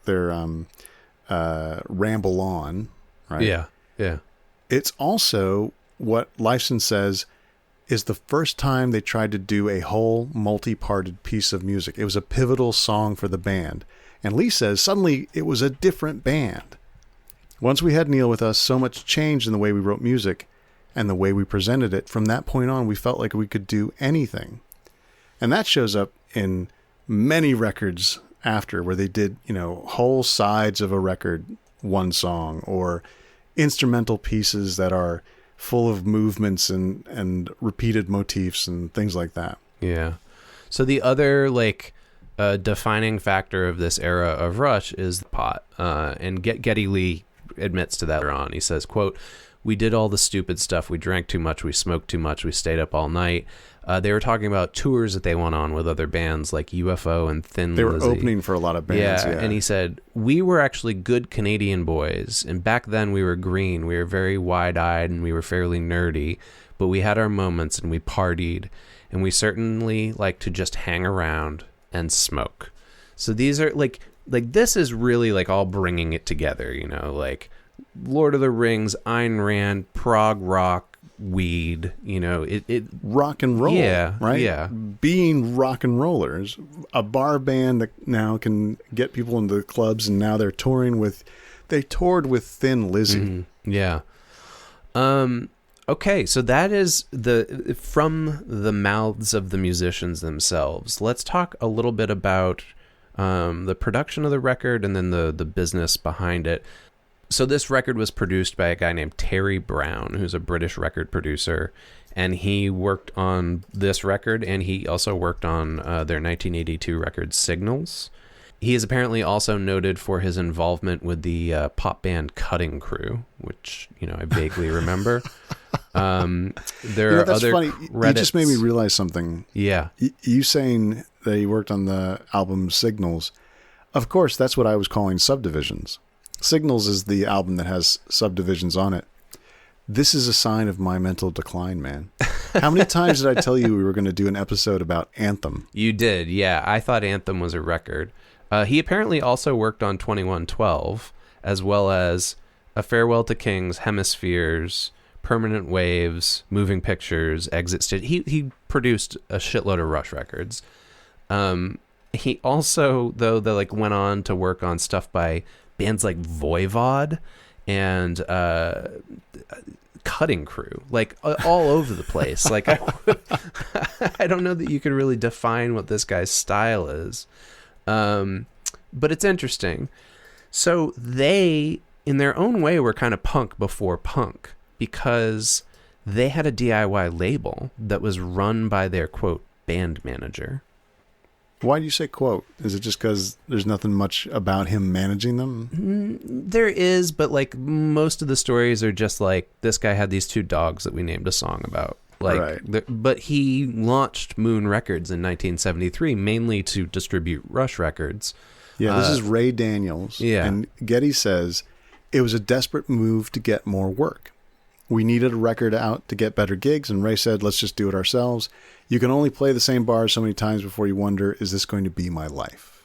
Ramble On, right? Yeah, yeah. It's also what Lifeson says is the first time they tried to do a whole multi-parted piece of music. It was a pivotal song for the band. And Lee says suddenly it was a different band. Once we had Neil with us, so much changed in the way we wrote music and the way we presented it. From that point on, we felt like we could do anything. And that shows up in many records after, where they did, you know, whole sides of a record, one song, or instrumental pieces that are full of movements and repeated motifs and things like that. Yeah. So the other like defining factor of this era of Rush is the pot. And Geddy Lee admits to that later on. He says, quote, "We did all the stupid stuff. We drank too much. We smoked too much. We stayed up all night." They were talking about tours that they went on with other bands like UFO and Thin Lizzy. They were opening for a lot of bands. Yeah, and he said, "We were actually good Canadian boys. And back then we were green. We were very wide-eyed and we were fairly nerdy. But we had our moments and we partied. And we certainly like to just hang around and smoke." So these are like this is really like all bringing it together, you know, like Lord of the Rings, Ayn Rand, prog rock, weed, you know, it rock and roll, right? Yeah, being rock and rollers, a bar band that now can get people into the clubs, and now they're touring with. They toured with Thin Lizzy. Mm-hmm. Yeah. Okay, so that is from the mouths of the musicians themselves. Let's talk a little bit about the production of the record and then the business behind it. So this record was produced by a guy named Terry Brown, who's a British record producer, and he worked on this record, and he also worked on their 1982 record Signals. He is apparently also noted for his involvement with the pop band Cutting Crew, which, you know, I vaguely remember. There are other funny. credits. You just made me realize something. Yeah. You saying that he worked on the album Signals, of course, that's what I was calling Subdivisions. Signals is the album that has subdivisions on it. This is a sign of my mental decline, man. How many times did I tell you we were going to do an episode about Anthem? You did, yeah. I thought Anthem was a record. He apparently also worked on 2112, as well as A Farewell to Kings, Hemispheres, Permanent Waves, Moving Pictures, Exit Stage. He produced a shitload of Rush records. He also, though, went on to work on stuff by bands like Voivod and Cutting Crew, like all over the place. Like I don't know that you could really define what this guy's style is, but it's interesting. So they, in their own way, were kind of punk before punk, because they had a DIY label that was run by their, quote, band manager. Why do you say quote? Is it just because there's nothing much about him managing them? There is, but like most of the stories are just like, this guy had these two dogs that we named a song about. Like, right. But he launched Moon Records in 1973, mainly to distribute Rush records. Yeah, this is Ray Daniels. Yeah. And Geddy says it was a desperate move to get more work. We needed a record out to get better gigs, and Ray said, let's just do it ourselves. You can only play the same bars so many times before you wonder, is this going to be my life?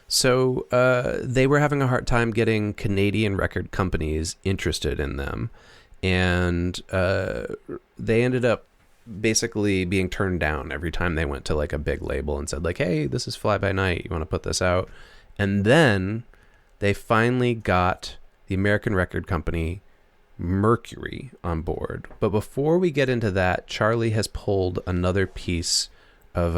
So they were having a hard time getting Canadian record companies interested in them, and they ended up basically being turned down every time they went to like a big label and said like, hey, this is Fly By Night, you want to put this out? And then they finally got the American record company Mercury on board. But before we get into that, Charlie has pulled another piece of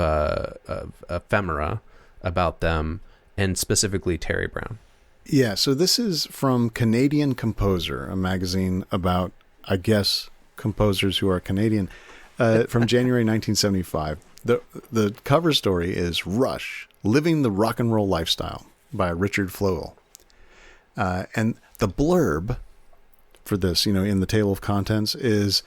ephemera about them, and specifically Terry Brown. Yeah, so this is from Canadian Composer, a magazine about, I guess, composers who are Canadian, from January 1975. The cover story is Rush, Living the Rock and Roll Lifestyle by Richard Flohil. And the blurb for this, in the table of contents is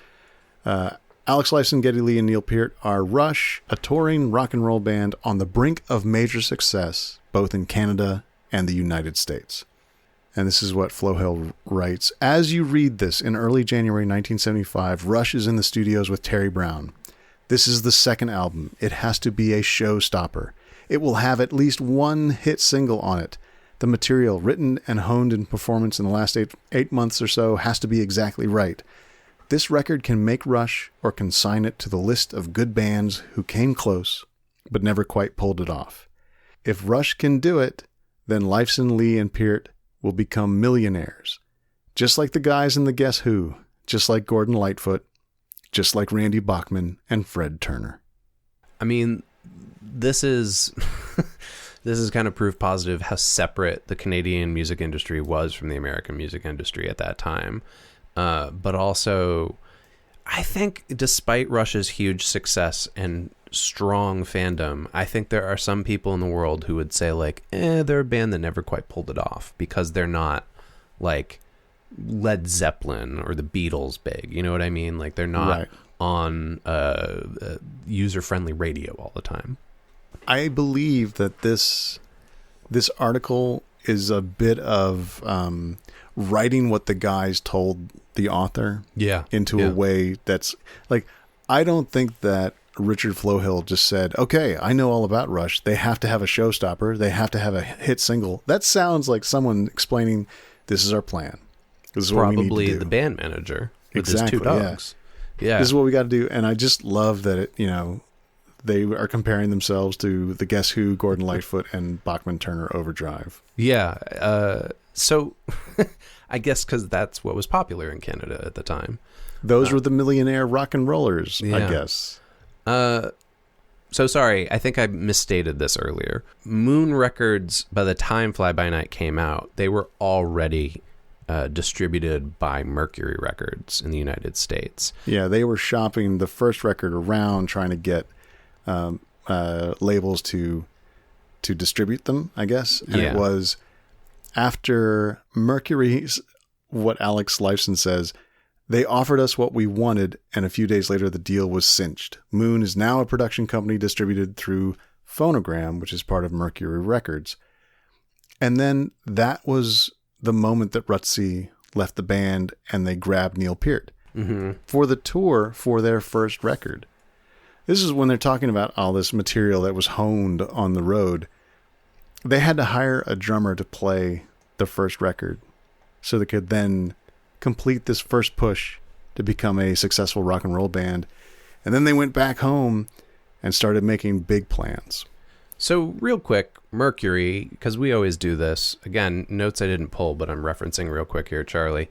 Alex Lifeson, Geddy Lee, and Neil Peart are Rush, a touring rock and roll band on the brink of major success, both in Canada and the United States. And this is what Flohil writes. As you read this, in early January 1975, Rush is in the studios with Terry Brown. This is the second album. It has to be a showstopper. It will have at least one hit single on it. The material, written and honed in performance in the last eight months or so, has to be exactly right. This record can make Rush or consign it to the list of good bands who came close, but never quite pulled it off. If Rush can do it, then Lifeson, Lee, and Peart will become millionaires. Just like the guys in the Guess Who, just like Gordon Lightfoot, just like Randy Bachman and Fred Turner. I mean, this is this is kind of proof positive how separate the Canadian music industry was from the American music industry at that time. But also, I think despite Rush's huge success and strong fandom, I think there are some people in the world who would say like, they're a band that never quite pulled it off because they're not like Led Zeppelin or the Beatles big. You know what I mean? Like they're not right on user-friendly radio all the time. I believe that this article is a bit of writing what the guys told the author into a way that's like, I don't think that Richard Flohil just said, okay, I know all about Rush. They have to have a showstopper. They have to have a hit single. That sounds like someone explaining, this is our plan. This is what we need to do. Probably the band manager with his two dogs. Yeah. This is what we got to do. And I just love that it, they are comparing themselves to the Guess Who, Gordon Lightfoot, and Bachman Turner Overdrive. Yeah. So I guess because that's what was popular in Canada at the time. Those were the millionaire rock and rollers, I guess. So sorry, I think I misstated this earlier. Moon Records, by the time Fly By Night came out, they were already distributed by Mercury Records in the United States. Yeah, they were shopping the first record around, trying to get labels to distribute them, I guess. And it was after Mercury's, what Alex Lifeson says, they offered us what we wanted, and a few days later the deal was cinched. Moon is now a production company distributed through Phonogram, which is part of Mercury Records. And then that was the moment that Rutsey left the band and they grabbed Neil Peart for the tour for their first record. This is when they're talking about all this material that was honed on the road. They had to hire a drummer to play the first record so they could then complete this first push to become a successful rock and roll band. And then they went back home and started making big plans. So real quick, Mercury, because we always do this, again, notes I didn't pull, but I'm referencing real quick here, Charlie.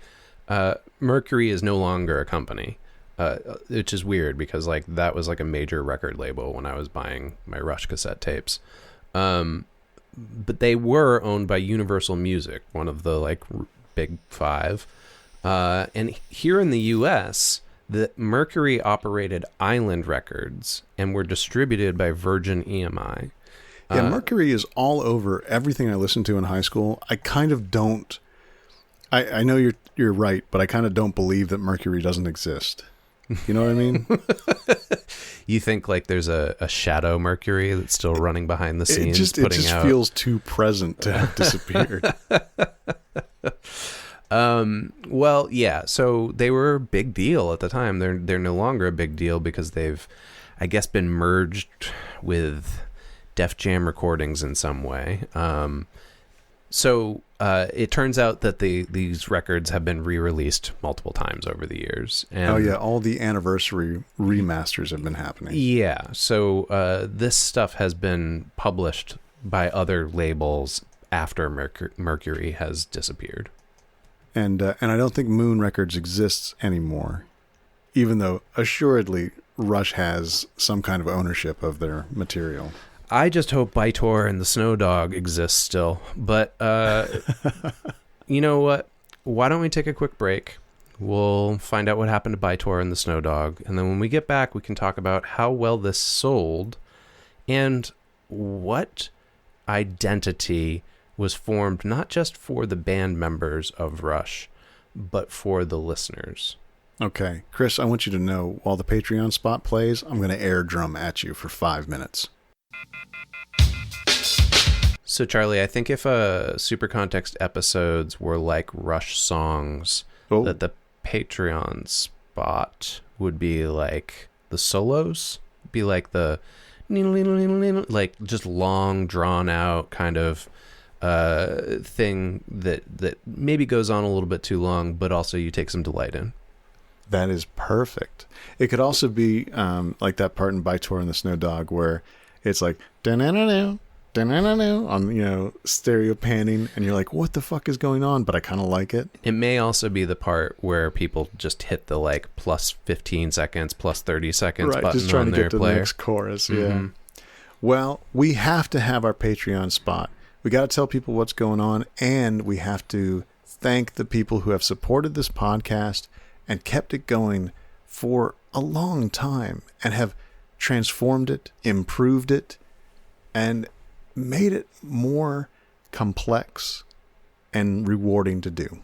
Mercury is no longer a company, which is weird because like that was like a major record label when I was buying my Rush cassette tapes. But they were owned by Universal Music, one of the like big five. And here in the U.S., the Mercury operated Island Records and were distributed by Virgin EMI. Yeah, Mercury is all over everything I listened to in high school. I kind of don't. I know you're right, but I kind of don't believe that Mercury doesn't exist. You know what I mean? You think like there's a shadow Mercury that's still running behind the scenes? It just feels too present to have disappeared. Well, yeah. So they were a big deal at the time. They're no longer a big deal because they've, I guess, been merged with Def Jam Recordings in some way. So it turns out that these records have been re-released multiple times over the years. And all the anniversary remasters have been happening. Yeah, so this stuff has been published by other labels after Mercury has disappeared. And I don't think Moon Records exists anymore, even though assuredly Rush has some kind of ownership of their material. I just hope Bytor and the Snow Dog exist still. But you know what? Why don't we take a quick break? We'll find out what happened to Bytor and the Snow Dog. And then when we get back, we can talk about how well this sold and what identity was formed not just for the band members of Rush, but for the listeners. Okay. Chris, I want you to know, while the Patreon spot plays, I'm going to air drum at you for 5 minutes. So, Charlie, I think if Super Context episodes were like Rush songs, that the Patreon spot would be like the solos, be like the like just long, drawn out kind of thing that maybe goes on a little bit too long, but also you take some delight in. That is perfect. It could also be like that part in Bytor and the Snow Dog where it's like da-na-na-na, da-na-na-na, on stereo panning, and you're like, what the fuck is going on? But I kind of like it. It may also be the part where people just hit the like plus 15 seconds, plus 30 seconds button just trying on to their get to player. the next chorus. Mm-hmm. Yeah. Well, we have to have our Patreon spot. We got to tell people what's going on, and we have to thank the people who have supported this podcast and kept it going for a long time and have transformed it, improved it, and made it more complex and rewarding to do.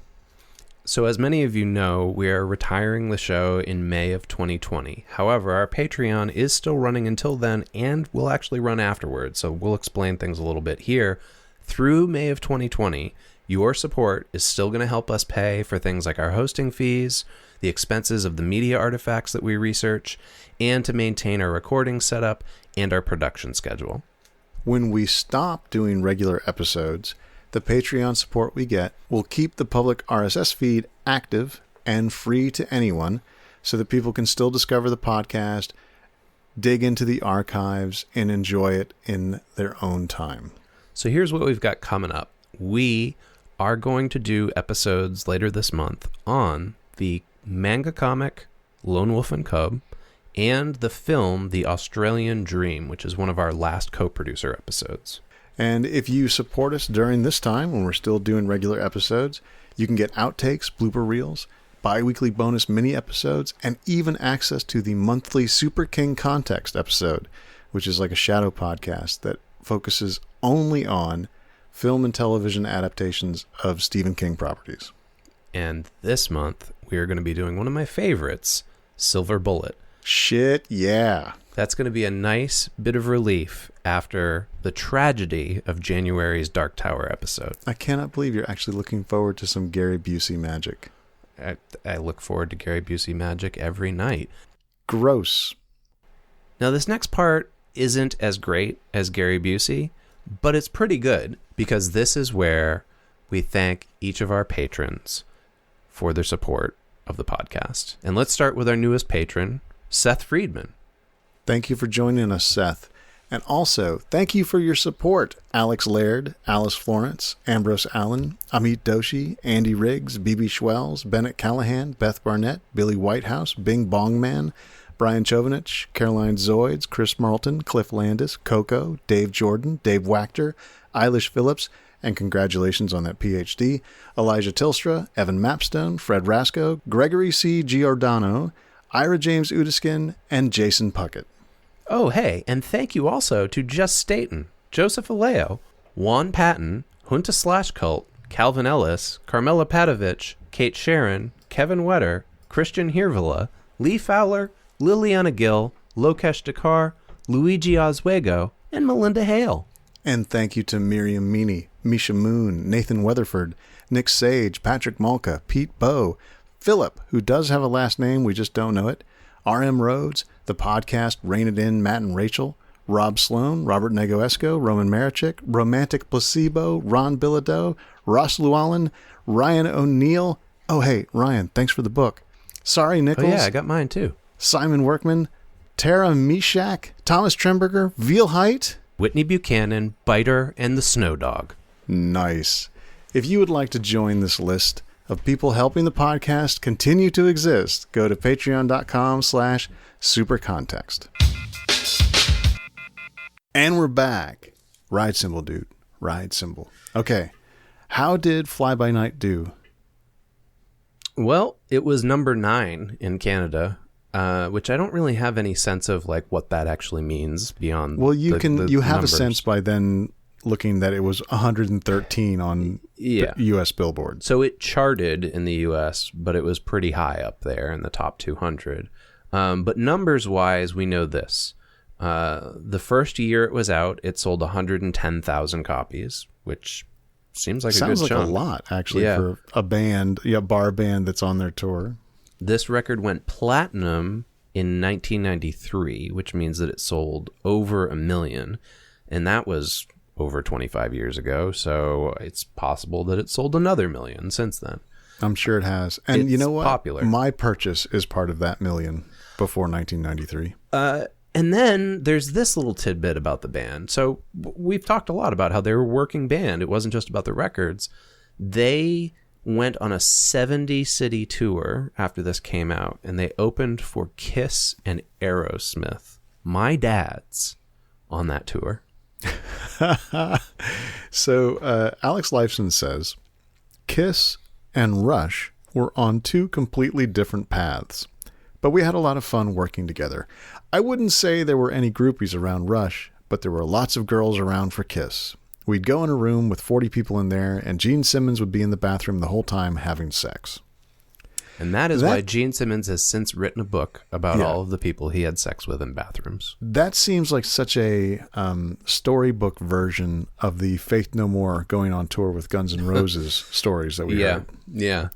So as many of you know, we are retiring the show in May of 2020. However, our Patreon is still running until then and will actually run afterwards. So we'll explain things a little bit here. Through May of 2020, your support is still going to help us pay for things like our hosting fees, the expenses of the media artifacts that we research, and to maintain our recording setup and our production schedule. When we stop doing regular episodes, the Patreon support we get will keep the public RSS feed active and free to anyone so that people can still discover the podcast, dig into the archives, and enjoy it in their own time. So here's what we've got coming up. We are going to do episodes later this month on the manga comic Lone Wolf and Cub and the film The Australian Dream, which is one of our last co-producer episodes. And if you support us during this time when we're still doing regular episodes, you can get outtakes, blooper reels, bi-weekly bonus mini episodes, and even access to the monthly Super King Context episode, which is like a shadow podcast that focuses only on film and television adaptations of Stephen King properties. And this month, we are going to be doing one of my favorites, Silver Bullet. Shit, yeah. That's going to be a nice bit of relief after the tragedy of January's Dark Tower episode. I cannot believe you're actually looking forward to some Gary Busey magic. I look forward to Gary Busey magic every night. Gross. Now, this next part isn't as great as Gary Busey, but it's pretty good because this is where we thank each of our patrons for their support of the podcast. And let's start with our newest patron, Seth Friedman. Thank you for joining us, Seth. And also, thank you for your support, Alex Laird, Alice Florence, Ambrose Allen, Amit Doshi, Andy Riggs, BB Schwells, Bennett Callahan, Beth Barnett, Billy Whitehouse, Bing Bong Man, Brian Chovanich, Caroline Zoids, Chris Marlton, Cliff Landis, Coco, Dave Jordan, Dave Wachter, Eilish Phillips, and congratulations on that PhD, Elijah Tilstra, Evan Mapstone, Fred Rasco, Gregory C. Giordano, Ira James Udiskin, and Jason Puckett. Oh, hey, and thank you also to Just Staten, Joseph Aleo, Juan Patton, Junta / Cult, Calvin Ellis, Carmela Padovich, Kate Sharon, Kevin Wetter, Christian Hirvila, Lee Fowler, Liliana Gill, Lokesh Dakar, Luigi Oswego, and Melinda Hale. And thank you to Miriam Meany, Misha Moon, Nathan Weatherford, Nick Sage, Patrick Malka, Pete Bowe, Philip, who does have a last name, we just don't know it, R.M. Rhodes, the podcast Rein It In, Matt and Rachel, Rob Sloan, Robert Negoesco, Roman Marichik, Romantic Placebo, Ron Bilodeau, Ross Llewellyn, Ryan O'Neill. Oh, hey, Ryan, thanks for the book. Sorry, Nichols. Oh, yeah, I got mine too. Simon Workman, Tara Mishak, Thomas Tremberger, Veal Height, Whitney Buchanan, Biter, and the Snow Dog. Nice. If you would like to join this list of people helping the podcast continue to exist, go to patreon.com/supercontext. And we're back. Ride cymbal, dude. Ride cymbal. Okay. How did Fly By Night do? Well, it was number 9 in Canada, which I don't really have any sense of like what that actually means beyond. Well, you have numbers. a sense by then looking that it was 113 on the U.S. Billboard. So it charted in the U.S., but it was pretty high up there in the top 200. But numbers-wise, we know this. The first year it was out, it sold 110,000 copies, which seems like a good chunk. Sounds like a lot, actually, for a band, bar band that's on their tour. This record went platinum in 1993, which means that it sold over 1 million, and that was over 25 years ago, so it's possible that it sold another 1 million since then. I'm sure it has. And it's you know what? Popular. My purchase is part of that 1 million before 1993. And then there's this little tidbit about the band. So we've talked a lot about how they were a working band. It wasn't just about the records. They went on a 70-city tour after this came out, and they opened for Kiss and Aerosmith. My dad's on that tour. So Alex Lifeson says, Kiss and Rush were on 2 completely different paths, but we had a lot of fun working together. I wouldn't say there were any groupies around Rush, but there were lots of girls around for Kiss. We'd go in a room with 40 people in there, and Gene Simmons would be in the bathroom the whole time having sex. And that is why Gene Simmons has since written a book about all of the people he had sex with in bathrooms. That seems like such a storybook version of the Faith No More going on tour with Guns N' Roses stories that we heard. Yeah.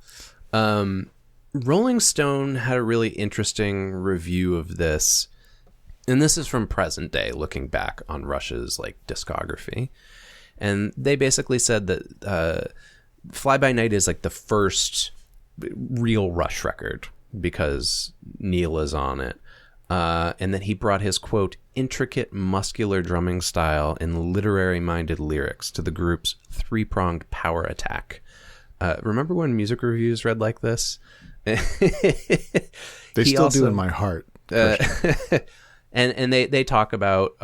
Rolling Stone had a really interesting review of this, and this is from present day, looking back on Rush's discography. And they basically said that Fly By Night is the first real Rush record because Neil is on it, and that he brought his, quote, intricate muscular drumming style and literary-minded lyrics to the group's 3-pronged power attack. Remember when music reviews read like this? They still do in my heart. Sure. and they talk about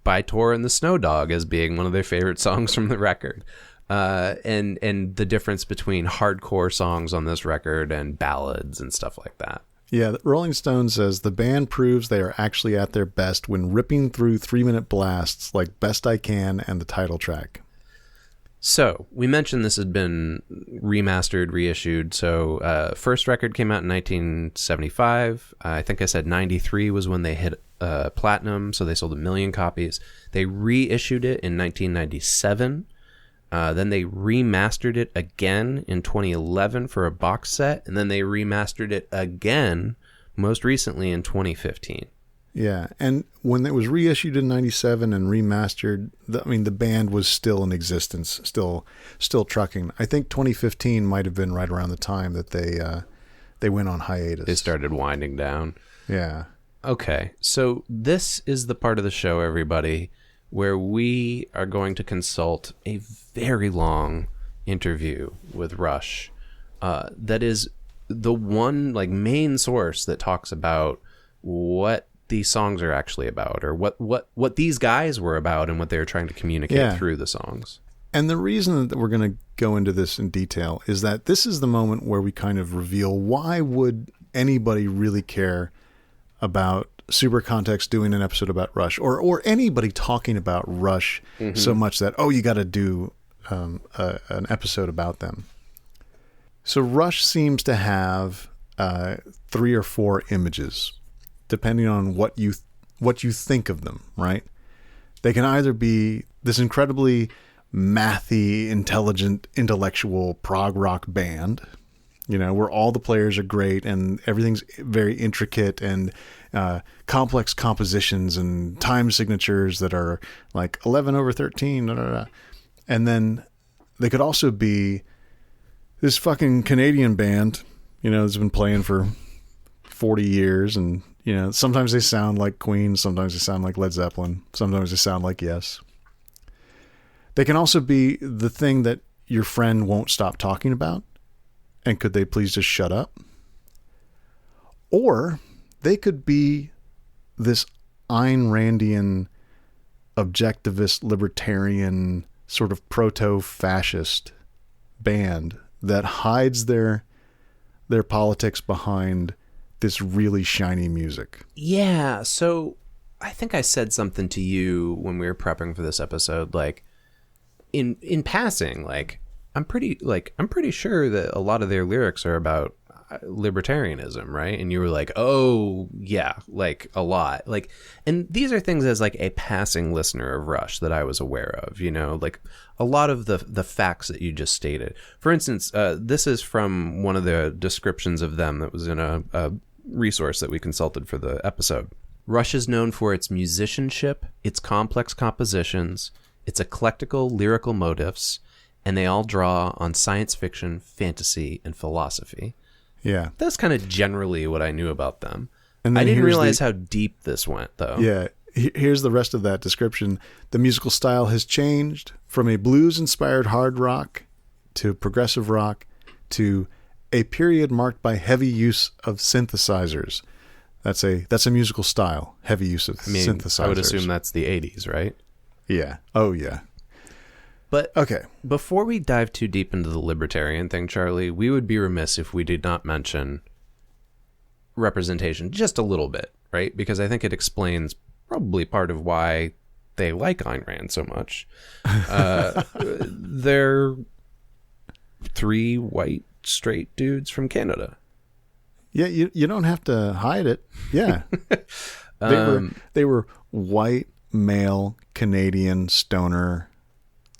By Tor and the Snow Dog as being one of their favorite songs from the record. And the difference between hardcore songs on this record and ballads and stuff like that. Yeah, Rolling Stone says the band proves they are actually at their best when ripping through 3-minute blasts like Best I Can and the title track. So, we mentioned this had been remastered, reissued. So, first record came out in 1975. I think I said 93 was when they hit platinum, so they sold 1 million copies. They reissued it in 1997. Then they remastered it again in 2011 for a box set, and then they remastered it again most recently in 2015. Yeah, and when it was reissued in 97 and remastered, the band was still in existence, still trucking. I think 2015 might have been right around the time that they went on hiatus. They started winding down. Yeah. Okay, so this is the part of the show, everybody, where we are going to consult a very long interview with Rush that is the one main source that talks about what these songs are actually about, or what these guys were about and what they were trying to communicate through the songs. And the reason that we're going to go into this in detail is that this is the moment where we kind of reveal why would anybody really care about Super Context doing an episode about Rush, or anybody talking about Rush so much that, you got to do an episode about them. So Rush seems to have 3 or 4 images, depending on what you think of them, right? They can either be this incredibly mathy, intelligent, intellectual prog rock band, where all the players are great and everything's very intricate and complex compositions and time signatures that are like 11/13. Da, da, da. And then they could also be this fucking Canadian band, that's been playing for 40 years. And, sometimes they sound like Queen. Sometimes they sound like Led Zeppelin. Sometimes they sound like Yes. They can also be the thing that your friend won't stop talking about. And could they please just shut up? Or they could be this Ayn Randian, objectivist, libertarian, sort of proto-fascist band that hides their politics behind this really shiny music. Yeah, so I think I said something to you when we were prepping for this episode, like in passing, like I'm pretty sure that a lot of their lyrics are about libertarianism, right? And you were like, oh yeah, like a lot, like, and these are things as like a passing listener of Rush that I was aware of, like a lot of the facts that you just stated. For instance, this is from one of the descriptions of them that was in a resource that we consulted for the episode. Rush is known for its musicianship, its complex compositions, its eclectical lyrical motifs, and they all draw on science fiction, fantasy, and philosophy. Yeah. That's kind of generally what I knew about them. And I didn't realize how deep this went, though. Yeah. Here's the rest of that description. The musical style has changed from a blues-inspired hard rock to progressive rock to a period marked by heavy use of synthesizers. That's a musical style, heavy use of synthesizers. I would assume that's the 80s, right? Yeah. Oh, yeah. But okay, before we dive too deep into the libertarian thing, Charlie, we would be remiss if we did not mention representation just a little bit, right? Because I think it explains probably part of why they like Ayn Rand so much. They're 3 white straight dudes from Canada. Yeah, you don't have to hide it. Yeah, they were white male Canadian stoner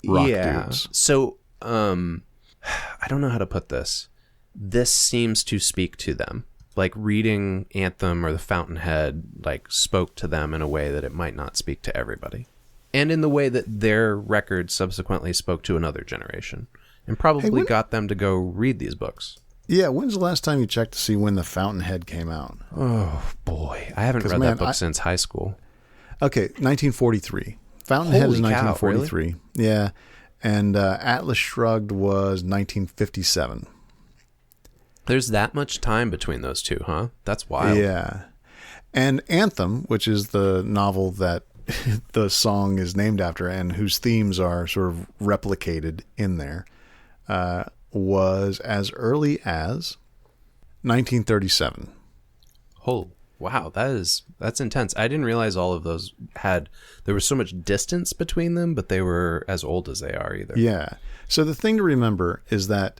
rock dudes. So I don't know how to put this. This seems to speak to them. Like reading Anthem or The Fountainhead like spoke to them in a way that it might not speak to everybody. And in the way that their record subsequently spoke to another generation. And probably got them to go read these books. Yeah, when's the last time you checked to see when The Fountainhead came out? Oh, boy. I haven't read that book since high school. Okay, 1943. Fountainhead is 1943. Really? Yeah, and Atlas Shrugged was 1957. There's that much time between those two, huh? That's wild. Yeah. And Anthem, which is the novel that the song is named after and whose themes are sort of replicated in there, was as early as 1937. Oh, wow. That's intense. I didn't realize all of those there was so much distance between them, but they were as old as they are either. Yeah. So the thing to remember is that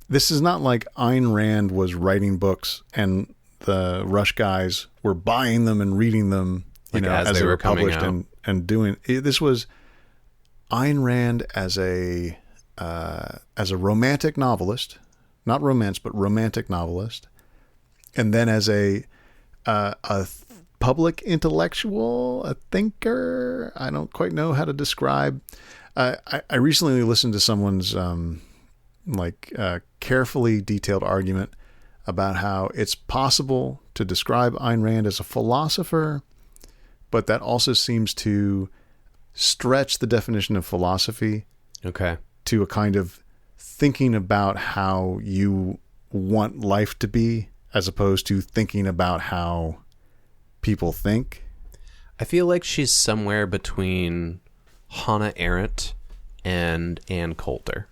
this is not like Ayn Rand was writing books and the Rush guys were buying them and reading them, as they were published and doing. This was Ayn Rand as a romantic novelist, not romance, but romantic novelist, and then as a public intellectual, a thinker. I don't quite know how to describe. I recently listened to someone's carefully detailed argument about how it's possible to describe Ayn Rand as a philosopher, but that also seems to stretch the definition of philosophy to a kind of thinking about how you want life to be as opposed to thinking about how people think. I feel like she's somewhere between Hannah Arendt and Ann Coulter,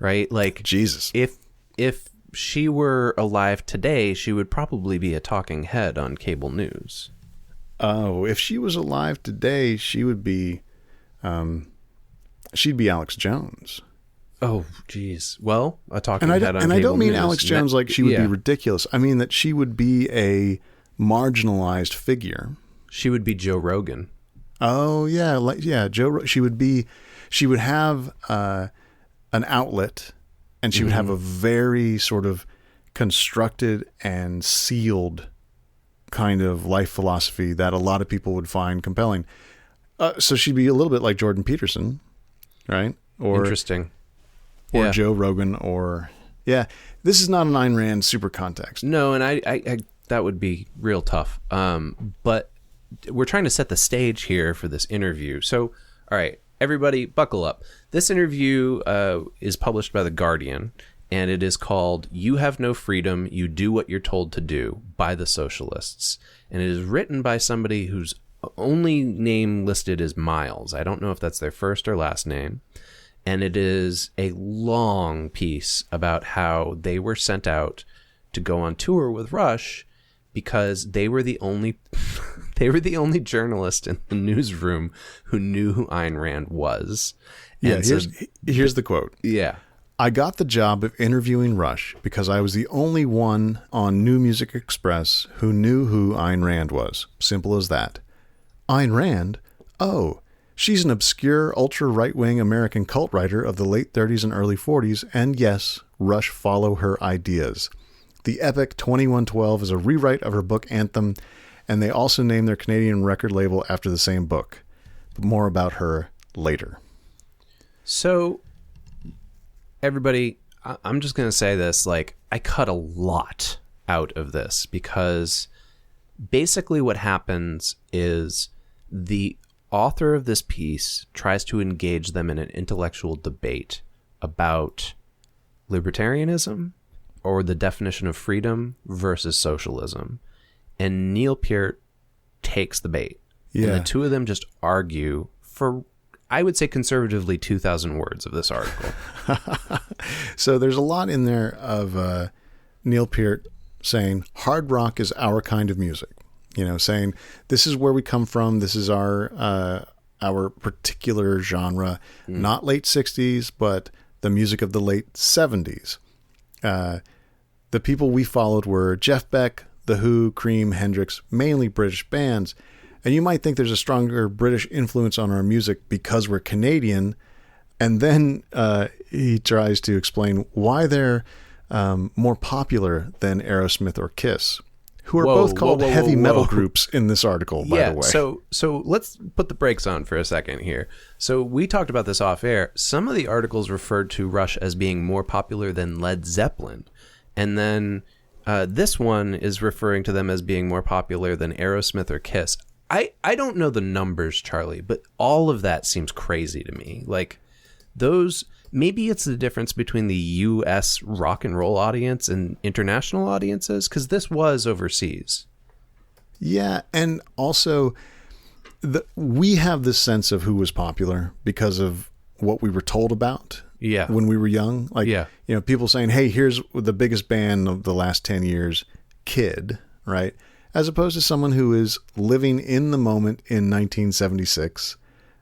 right? Like, Jesus. If she were alive today, she would probably be a talking head on cable news. Oh, if she was alive today, she would be, she'd be Alex Jones. Oh, geez. Well, a talking head on cable news. And I don't mean Alex Jones like she would be ridiculous. I mean that she would be a marginalized figure. She would be Joe Rogan. Oh yeah, Joe. She would be she would have an outlet, and she would have a very sort of constructed and sealed kind of life philosophy that a lot of people would find compelling. So she'd be a little bit like Jordan Peterson, right? Or interesting. Or Yeah. Joe Rogan, or this is not an Ayn Rand super context. No, and I that would be real tough. But we're trying to set the stage here for this interview. So, all right, everybody, buckle up. This interview is published by The Guardian, and it is called "You Have No Freedom, You Do What You're Told to Do" by the Socialists. And it is written by somebody whose only name listed is Miles. I don't know if that's their first or last name. And it is a long piece about how they were sent out to go on tour with Rush because they were the only journalist in the newsroom who knew who Ayn Rand was. Yeah, here's the quote. Yeah. I got the job of interviewing Rush because I was the only one on New Music Express who knew who Ayn Rand was. Simple as that. Ayn Rand? Oh, she's an obscure, ultra-right-wing American cult writer of the late 30s and early 40s, and yes, Rush follow her ideas. The epic 2112 is a rewrite of her book Anthem, and they also name their Canadian record label after the same book. But more about her later. So, everybody, I'm just going to say this, like, I cut a lot out of this because basically what happens is the author of this piece tries to engage them in an intellectual debate about libertarianism or the definition of freedom versus socialism. And Neil Peart takes the bait. Yeah. And the two of them just argue for, I would say conservatively, 2,000 words of this article. So there's a lot in there of Neil Peart saying hard rock is our kind of music. You know, saying this is where we come from. This is our particular genre, not late 60s, but the music of the late 70s. The people we followed were Jeff Beck, The Who, Cream, Hendrix, mainly British bands. And you might think there's a stronger British influence on our music because we're Canadian. And then he tries to explain why they're more popular than Aerosmith or Kiss, who are both called heavy metal groups in this article, by the way. So let's put the brakes on for a second here. So we talked about this off air. Some of the articles referred to Rush as being more popular than Led Zeppelin. And then this one is referring to them as being more popular than Aerosmith or Kiss. I don't know the numbers, Charlie, but all of that seems crazy to me. Like those, maybe it's the difference between the U.S. rock and roll audience and international audiences, because this was overseas. Yeah, and also we have this sense of who was popular because of what we were told about when we were young. Like, you know, people saying, hey, here's the biggest band of the last 10 years, Kid, right? As opposed to someone who is living in the moment in 1976.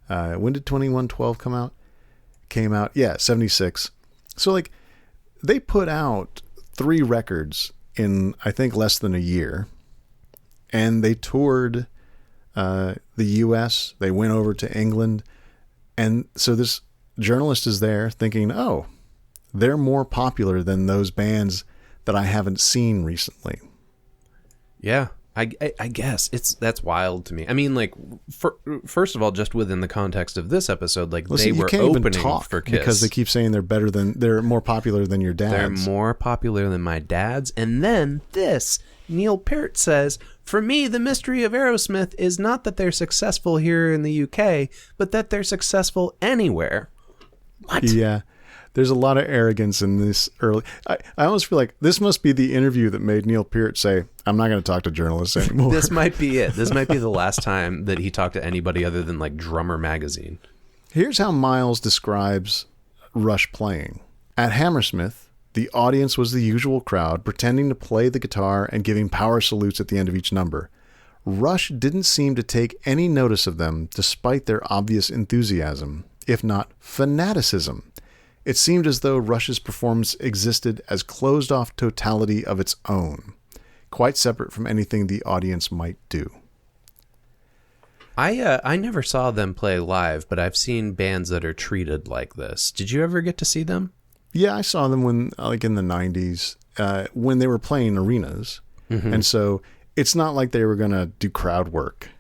When did 2112 come out? Came out, 76. So, like, they put out 3 records in, I think, less than a year. And they toured the U.S. They went over to England. And so this journalist is there thinking, oh, they're more popular than those bands that I haven't seen recently. Yeah, I guess that's wild to me. I mean, like, first of all, just within the context of this episode, like they were opening for Kiss because they keep saying they're more popular than your dad's. They're more popular than my dad's. And then this, Neil Peart says, for me, the mystery of Aerosmith is not that they're successful here in the UK, but that they're successful anywhere. What? Yeah. There's a lot of arrogance in this early. I almost feel like this must be the interview that made Neil Peart say, I'm not going to talk to journalists anymore. This might be it. This might be the last time that he talked to anybody other than like Drummer Magazine. Here's how Miles describes Rush playing. At Hammersmith, the audience was the usual crowd pretending to play the guitar and giving power salutes at the end of each number. Rush didn't seem to take any notice of them despite their obvious enthusiasm, if not fanaticism. It seemed as though Rush's performance existed as closed-off totality of its own, quite separate from anything the audience might do. I never saw them play live, but I've seen bands that are treated like this. Did you ever get to see them? Yeah, I saw them when, like, in the 90s, when they were playing arenas. Mm-hmm. And so it's not like they were going to do crowd work,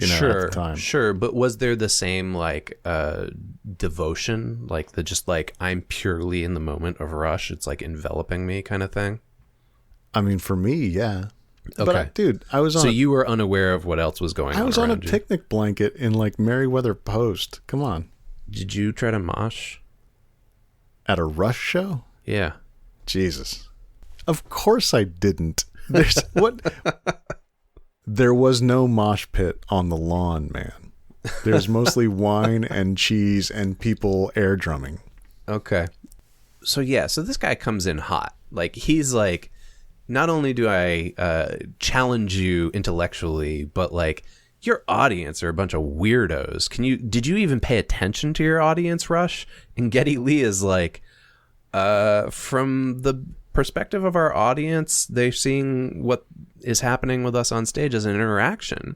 at the time. Sure. But was there the same, like, devotion? Like, just like, I'm purely in the moment of Rush. It's like enveloping me kind of thing? I mean, for me, yeah. Okay. But, dude, I was on... So you were unaware of what else was going on I was on a you. picnic blanket in, like, Merriweather Post. Come on. Did you try to mosh? At a Rush show? Yeah. Jesus. Of course I didn't. There was no mosh pit on the lawn, man. There's mostly wine and cheese and people air drumming. Okay. So this guy comes in hot. Like, he's like, not only do I challenge you intellectually, but like, your audience are a bunch of weirdos. Did you even pay attention to your audience, Rush? And Geddy Lee is like, from the perspective of our audience, they're seeing what is happening with us on stage as an interaction.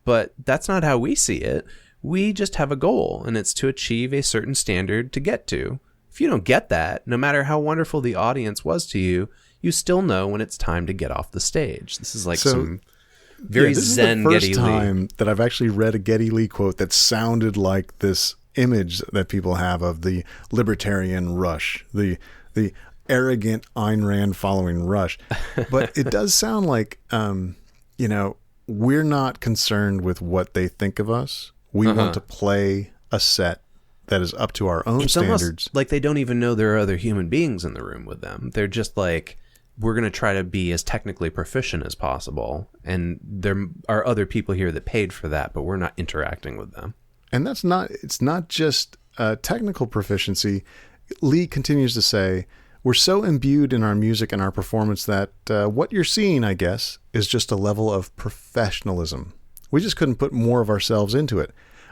But that's not how we see it. We just have a goal, and it's to achieve a certain standard to get to. If you don't get that, no matter how wonderful the audience was to you, you still know when it's time to get off the stage. This is like some very zen Geddy Lee. This is the first time that I've actually read a Geddy Lee quote that sounded like this image that people have of the libertarian Rush, the arrogant Ayn Rand following Rush. But it does sound like, we're not concerned with what they think of us. We want to play a set that is up to our own standards. Almost like they don't even know there are other human beings in the room with them. They're just like, we're going to try to be as technically proficient as possible. And there are other people here that paid for that, but we're not interacting with them. And it's not just technical proficiency. Lee continues to say, we're so imbued in our music and our performance that what you're seeing, I guess, is just a level of professionalism. We just couldn't put more of ourselves into it.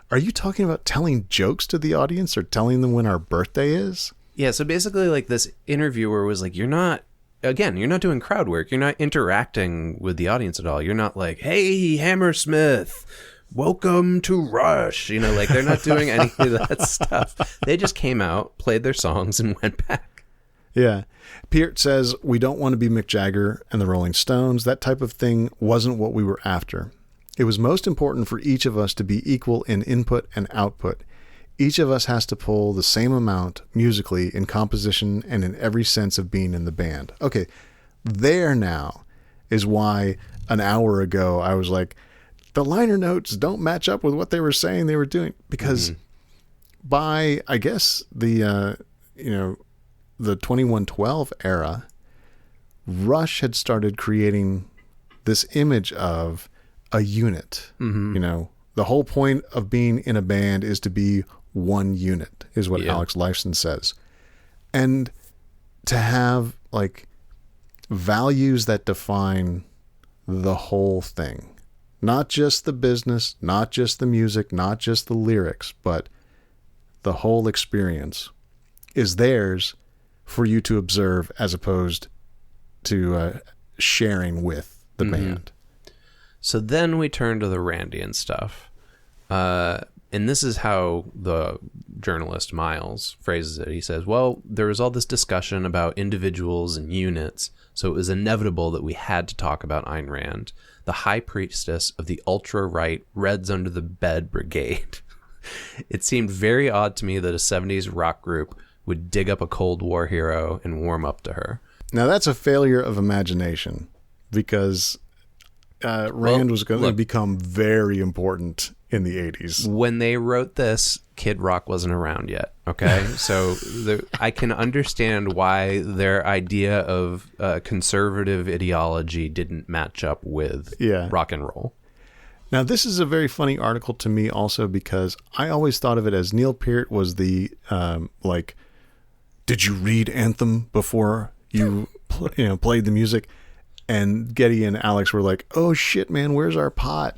Are you talking about telling jokes to the audience or telling them when our birthday is? Yeah, so basically like this interviewer was like, you're not doing crowd work. You're not interacting with the audience at all. You're not like, hey, Hammersmith, welcome to Rush. Like they're not doing any of that stuff. They just came out, played their songs, and went back. Yeah. Peart says, we don't want to be Mick Jagger and the Rolling Stones. That type of thing wasn't what we were after. It was most important for each of us to be equal in input and output. Each of us has to pull the same amount musically, in composition, and in every sense of being in the band. Okay, there now is why an hour ago I was like, the liner notes don't match up with what they were saying they were doing. Because by, I guess, the 2112 era, Rush had started creating this image of a unit. The whole point of being in a band is to be one unit, is what Alex Lifeson says. And to have like values that define the whole thing, not just the business, not just the music, not just the lyrics, but the whole experience is theirs for you to observe as opposed to sharing with the band. So then we turn to the Randian stuff. And this is how the journalist Miles phrases it. He says, well, there was all this discussion about individuals and units, so it was inevitable that we had to talk about Ayn Rand, the high priestess of the ultra-right Reds Under the Bed Brigade. It seemed very odd to me that a 70s rock group would dig up a Cold War hero and warm up to her. Now that's a failure of imagination, because Rand was going to become very important in the 80s. When they wrote this, Kid Rock wasn't around yet, okay? So I can understand why their idea of conservative ideology didn't match up with rock and roll. Now, this is a very funny article to me also, because I always thought of it as Neil Peart was the, did you read Anthem before you played the music? And Geddy and Alex were like, oh shit, man, where's our pot?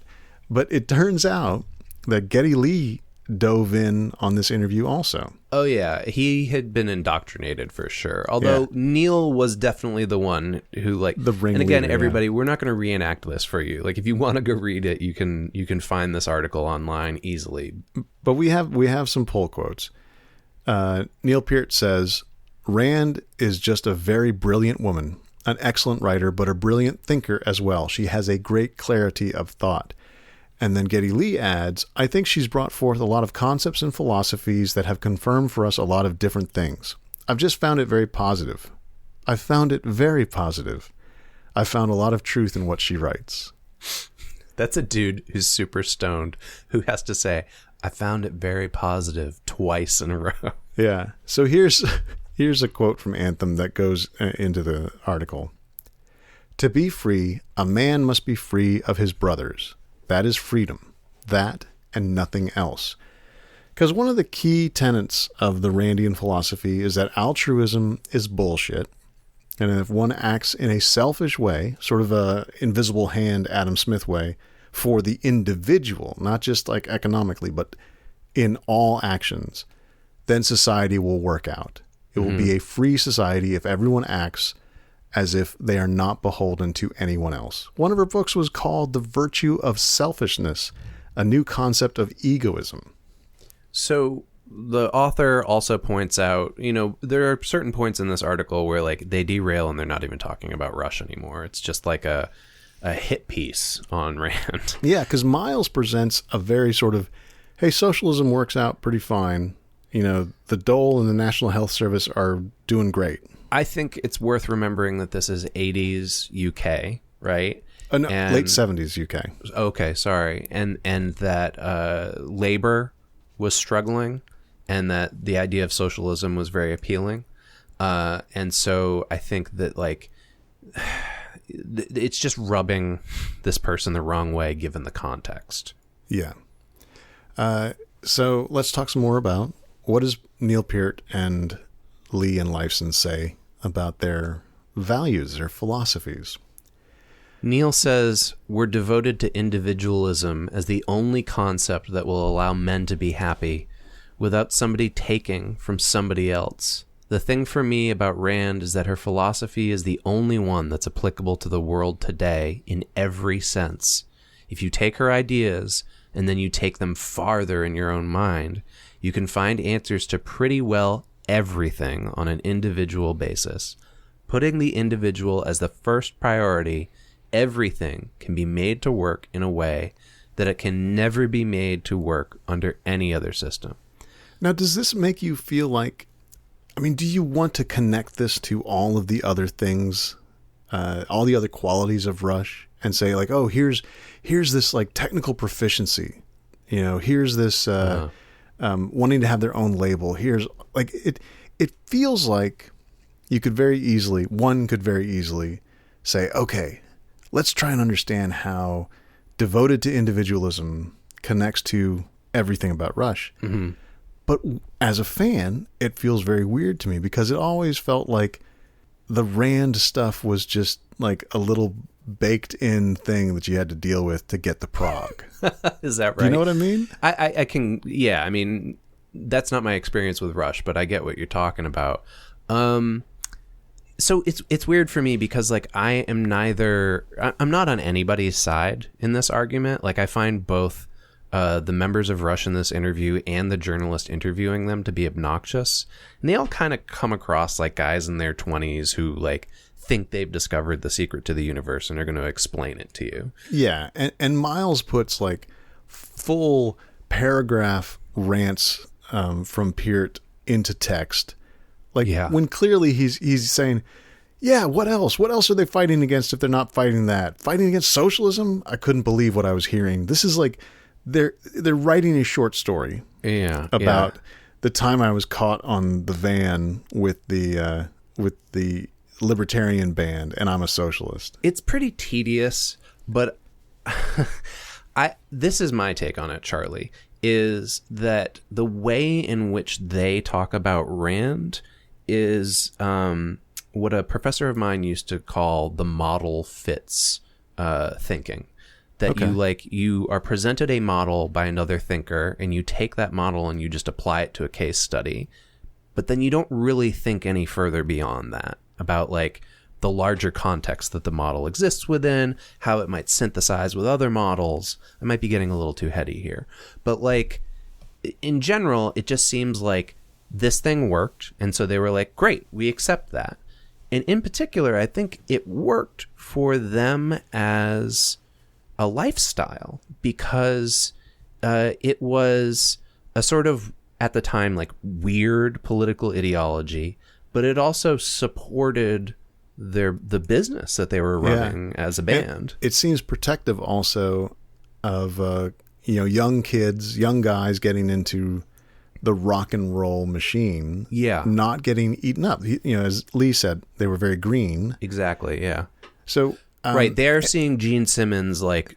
But it turns out that Geddy Lee dove in on this interview also. Oh, yeah. He had been indoctrinated for sure. Although Neil was definitely the one who, like, the ringleader. And again, everybody, we're not going to reenact this for you. Like, if you want to go read it, you can find this article online easily. But we have some poll quotes. Neil Peart says, Rand is just a very brilliant woman, an excellent writer, but a brilliant thinker as well. She has a great clarity of thought. And then Geddy Lee adds, I think she's brought forth a lot of concepts and philosophies that have confirmed for us a lot of different things. I've just found it very positive. I've found it very positive. I found a lot of truth in what she writes. That's a dude who's super stoned who has to say, I found it very positive twice in a row. Yeah. So here's a quote from Anthem that goes into the article. To be free, a man must be free of his brothers. That is freedom. That and nothing else. Because one of the key tenets of the Randian philosophy is that altruism is bullshit. And if one acts in a selfish way, sort of a invisible hand Adam Smith way, for the individual, not just like economically, but in all actions, then society will work out. It will be a free society if everyone acts as if they are not beholden to anyone else. One of her books was called The Virtue of Selfishness, a new concept of egoism. So the author also points out, there are certain points in this article where like they derail and they're not even talking about Rush anymore. It's just like a hit piece on Rand. Yeah, because Miles presents a very sort of, hey, socialism works out pretty fine. The Dole and the National Health Service are doing great. I think it's worth remembering that this is 80s UK, right? No, late 70s UK. Okay, sorry. And that labor was struggling and that the idea of socialism was very appealing. And so I think that, like, it's just rubbing this person the wrong way given the context. Yeah. So let's talk some more about what does Neil Peart and Lee and Lifeson say about their values, their philosophies. Neil says, we're devoted to individualism as the only concept that will allow men to be happy without somebody taking from somebody else. The thing for me about Rand is that her philosophy is the only one that's applicable to the world today in every sense. If you take her ideas and then you take them farther in your own mind, you can find answers to pretty well everything on an individual basis. Putting the individual as the first priority, everything can be made to work in a way that it can never be made to work under any other system. Now, does this make you feel like, do you want to connect this to all of the other things, all the other qualities of Rush and say like, oh, here's this like technical proficiency, here's this, wanting to have their own label. Here's like, it feels like one could very easily say, okay, let's try and understand how devoted to individualism connects to everything about Rush. Mm-hmm. But as a fan, it feels very weird to me because it always felt like the Rand stuff was just like a little baked in thing that you had to deal with to get the prog. Is that right? Do you know what I mean? I can, yeah. That's not my experience with Rush, but I get what you're talking about. So it's weird for me because like I'm not on anybody's side in this argument. Like I find both the members of Rush in this interview and the journalist interviewing them to be obnoxious, and they all kind of come across like guys in their 20s who like think they've discovered the secret to the universe and are going to explain it to you. Yeah, and Miles puts like full paragraph rants from Peart into text, like when clearly he's saying, yeah, what else? What else are they fighting against if they're not fighting that? Fighting against socialism? I couldn't believe what I was hearing. This is like they're writing a short story about the time I was caught on the van with the libertarian band and I'm a socialist. It's pretty tedious, but this is my take on it, Charlie, is that the way in which they talk about Rand is what a professor of mine used to call the model fits thinking. that Okay. you are presented a model by another thinker, and you take that model and you just apply it to a case study, but then you don't really think any further beyond that about like the larger context that the model exists within, how it might synthesize with other models. I might be getting a little too heady here, but like in general, it just seems like this thing worked, and so they were like, great, we accept that. And in particular, I think it worked for them as a lifestyle, because it was a sort of, at the time, like weird political ideology, but it also supported the business that they were running as a band. It seems protective also of young kids, young guys getting into the rock and roll machine, not getting eaten up. As Lee said, they were very green. Exactly, yeah. So right, they're seeing Gene Simmons like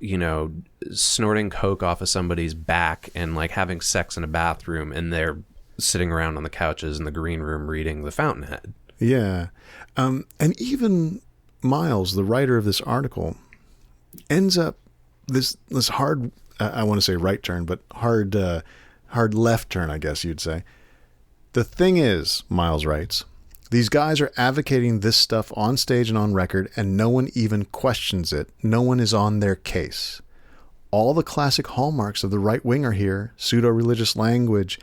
snorting coke off of somebody's back and like having sex in a bathroom, and they're sitting around on the couches in the green room reading The Fountainhead. Yeah, and even Miles, the writer of this article, ends up this hard, I want to say right turn, but hard left turn, I guess you'd say. The thing is, Miles writes, these guys are advocating this stuff on stage and on record, and no one even questions it. No one is on their case. All the classic hallmarks of the right wing are here: pseudo-religious language,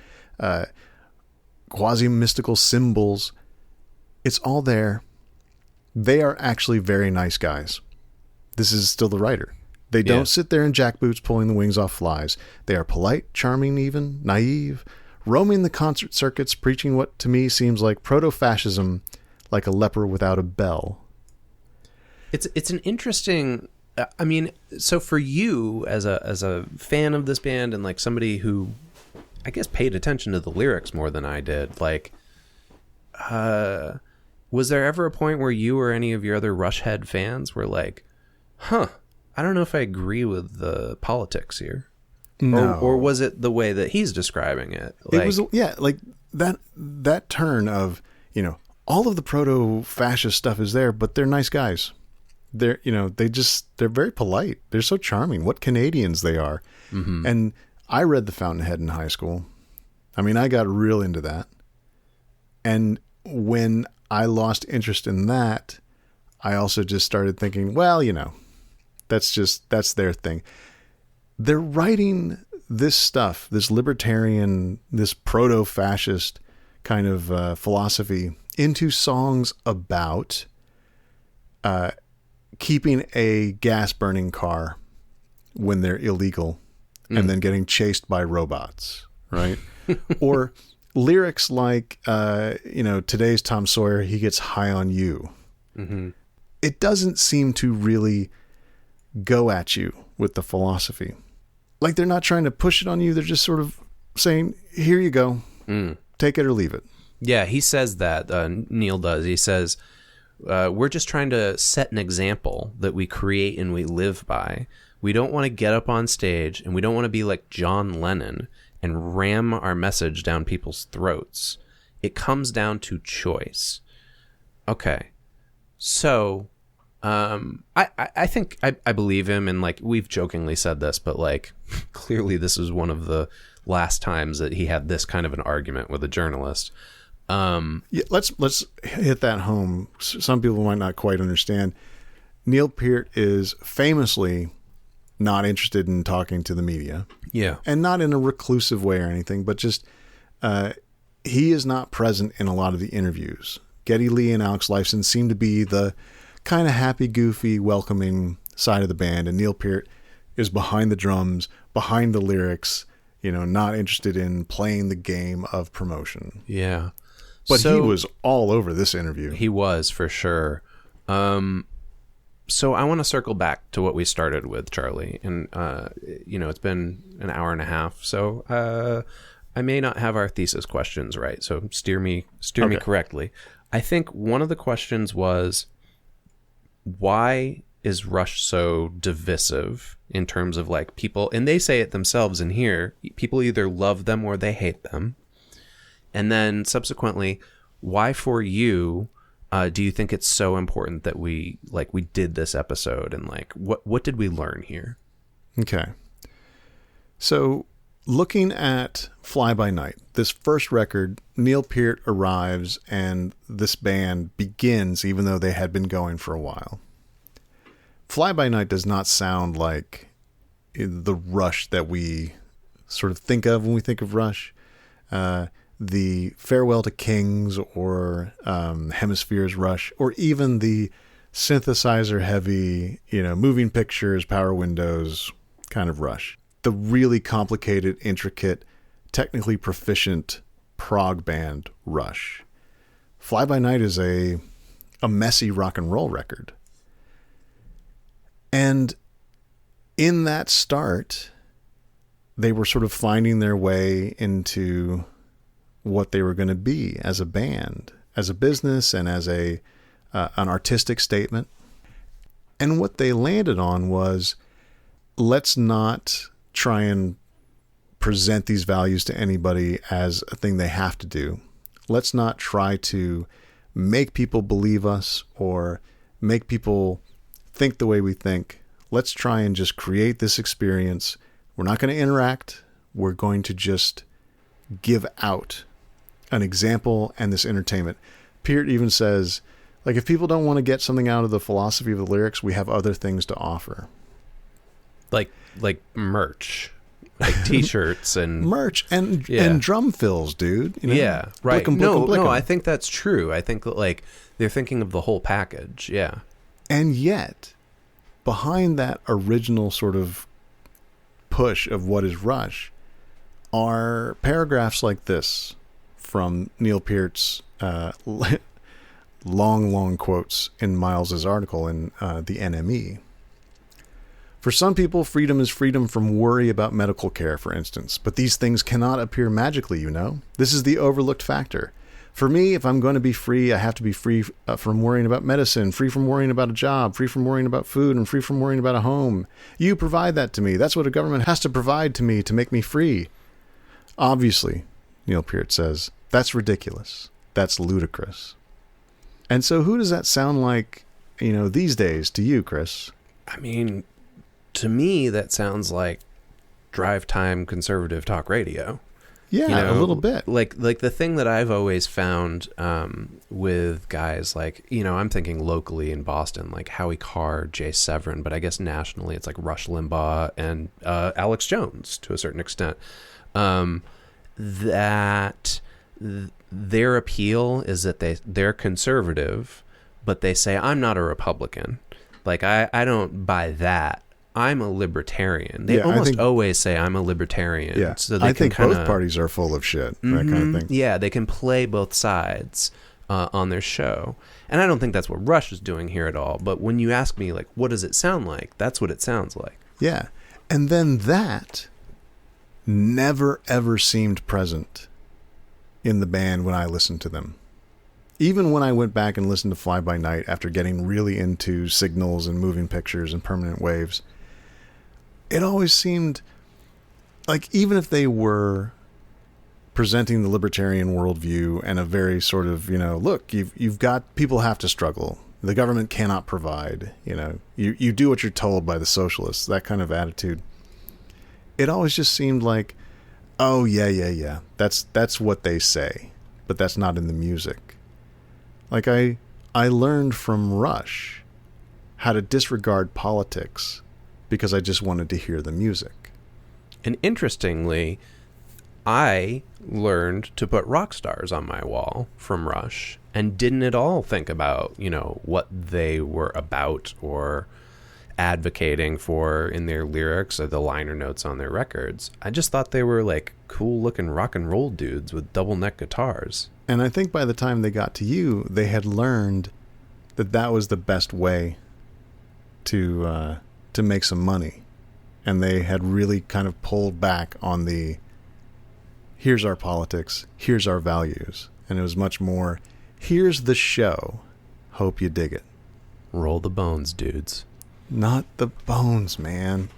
quasi-mystical symbols. It's all there. They are actually very nice guys. This is still the writer. They don't sit there in jackboots pulling the wings off flies. They are polite, charming even, naive, roaming the concert circuits, preaching what to me seems like proto-fascism, like a leper without a bell. It's an interesting... I mean, so for you as a fan of this band, and like somebody who I guess paid attention to the lyrics more than I did, like, was there ever a point where you or any of your other Rush head fans were like, I don't know if I agree with the politics here? No. Or was it the way that he's describing it? Like, It was, like that turn of, all of the proto-fascist stuff is there, but they're nice guys. They're, they're very polite. They're so charming. What Canadians they are. Mm-hmm. And I read The Fountainhead in high school. I mean, I got real into that. And when I lost interest in that, I also just started thinking, well, that's their thing. They're writing this stuff, this libertarian, this proto-fascist kind of philosophy into songs about keeping a gas-burning car when they're illegal and then getting chased by robots, right? Or lyrics like, today's Tom Sawyer, he gets high on you. Mm-hmm. It doesn't seem to really go at you with the philosophy. Like, they're not trying to push it on you. They're just sort of saying, here you go. Take it or leave it. Yeah, he says that. Neil does. He says, we're just trying to set an example that we create and we live by. We don't want to get up on stage, and we don't want to be like John Lennon and ram our message down people's throats. It comes down to choice. Okay. So, I think I believe him, and like we've jokingly said this, but like clearly this is one of the last times that he had this kind of an argument with a journalist. Let's hit that home. Some people might not quite understand. Neil Peart is famously not interested in talking to the media. Yeah. And not in a reclusive way or anything, but just he is not present in a lot of the interviews. Geddy Lee and Alex Lifeson seem to be the kind of happy, goofy, welcoming side of the band, and Neil Peart is behind the drums, behind the lyrics, not interested in playing the game of promotion. Yeah. But he was all over this interview. He was, for sure. So I want to circle back to what we started with, Charlie. And, it's been an hour and a half, so I may not have our thesis questions right. So steer me correctly. I think one of the questions was, why is Rush so divisive in terms of like people, and they say it themselves in here, people either love them or they hate them. And then subsequently, why for you do you think it's so important that we did this episode, and like what did we learn here? Okay. So looking at Fly By Night, this first record, Neil Peart arrives and this band begins even though they had been going for a while. Fly By Night does not sound like the Rush that we sort of think of when we think of Rush. The Farewell to Kings or Hemispheres Rush, or even the synthesizer heavy, moving pictures, power windows kind of Rush. The really complicated, intricate, technically proficient prog band Rush. Fly By Night is a messy rock and roll record. And in that start, they were sort of finding their way into what they were going to be as a band, as a business, and as an artistic statement. And what they landed on was, let's not try and present these values to anybody as a thing they have to do. Let's not try to make people believe us or make people think the way we think. Let's try and just create this experience. We're not going to interact. We're going to just give out an example and this entertainment. Peart even says, like, if people don't want to get something out of the philosophy of the lyrics, we have other things to offer. Like merch, like T-shirts and merch and drum fills, dude. Yeah, right. Blickum, no, blickum. I think that's true. I think that, like, they're thinking of the whole package. Yeah. And yet, behind that original sort of push of what is Rush are paragraphs like this from Neil Peart's long quotes in Miles's article in the NME. For some people, freedom is freedom from worry about medical care, for instance. But these things cannot appear magically, This is the overlooked factor. For me, if I'm going to be free, I have to be free from worrying about medicine, free from worrying about a job, free from worrying about food, and free from worrying about a home. You provide that to me. That's what a government has to provide to me to make me free. Obviously, Neil Peart says, that's ridiculous. That's ludicrous. And so who does that sound like, these days to you, Chris? I mean, to me, that sounds like drive time conservative talk radio. Yeah, a little bit. Like the thing that I've always found with guys like, I'm thinking locally in Boston, like Howie Carr, Jay Severin, but I guess nationally it's like Rush Limbaugh and Alex Jones to a certain extent. That their appeal is that they're conservative, but they say, I'm not a Republican. Like, I don't buy that. I'm a libertarian. They always say I'm a libertarian. Yeah. So they I think both parties are full of shit, that kind of thing. Yeah, they can play both sides on their show. And I don't think that's what Rush is doing here at all. But when you ask me, like, what does it sound like? That's what it sounds like. Yeah. And then that never, ever seemed present in the band when I listened to them. Even when I went back and listened to Fly By Night after getting really into signals and moving pictures and permanent waves, it always seemed like, even if they were presenting the libertarian worldview and a very sort of, look, you've got, people have to struggle. The government cannot provide, you do what you're told by the socialists, that kind of attitude. It always just seemed like, oh, yeah. That's what they say, but that's not in the music. Like, I learned from Rush how to disregard politics because I just wanted to hear the music. And interestingly, I learned to put rock stars on my wall from Rush and didn't at all think about, what they were about or advocating for in their lyrics or the liner notes on their records. I just thought they were like cool looking rock and roll dudes with double neck guitars. And I think by the time they got to you, they had learned that was the best way to make some money. And they had really kind of pulled back on the, here's our politics, here's our values. And it was much more, here's the show, hope you dig it. Roll the bones, dudes. Not the bones, man.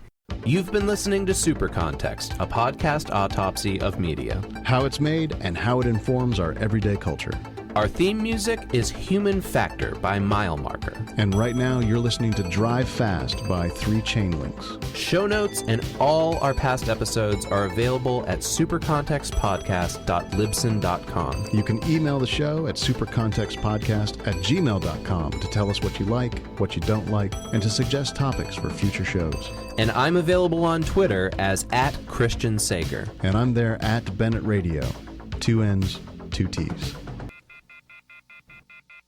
You've been listening to Super Context, a podcast autopsy of media. How it's made and how it informs our everyday culture. Our theme music is Human Factor by Mile Marker. And right now, you're listening to Drive Fast by 3 Chain Links. Show notes and all our past episodes are available at supercontextpodcast.libsyn.com. You can email the show at supercontextpodcast@gmail.com to tell us what you like, what you don't like, and to suggest topics for future shows. And I'm available on Twitter as @Christian Sager. And I'm there at Bennett Radio. 2 N's, 2 T's.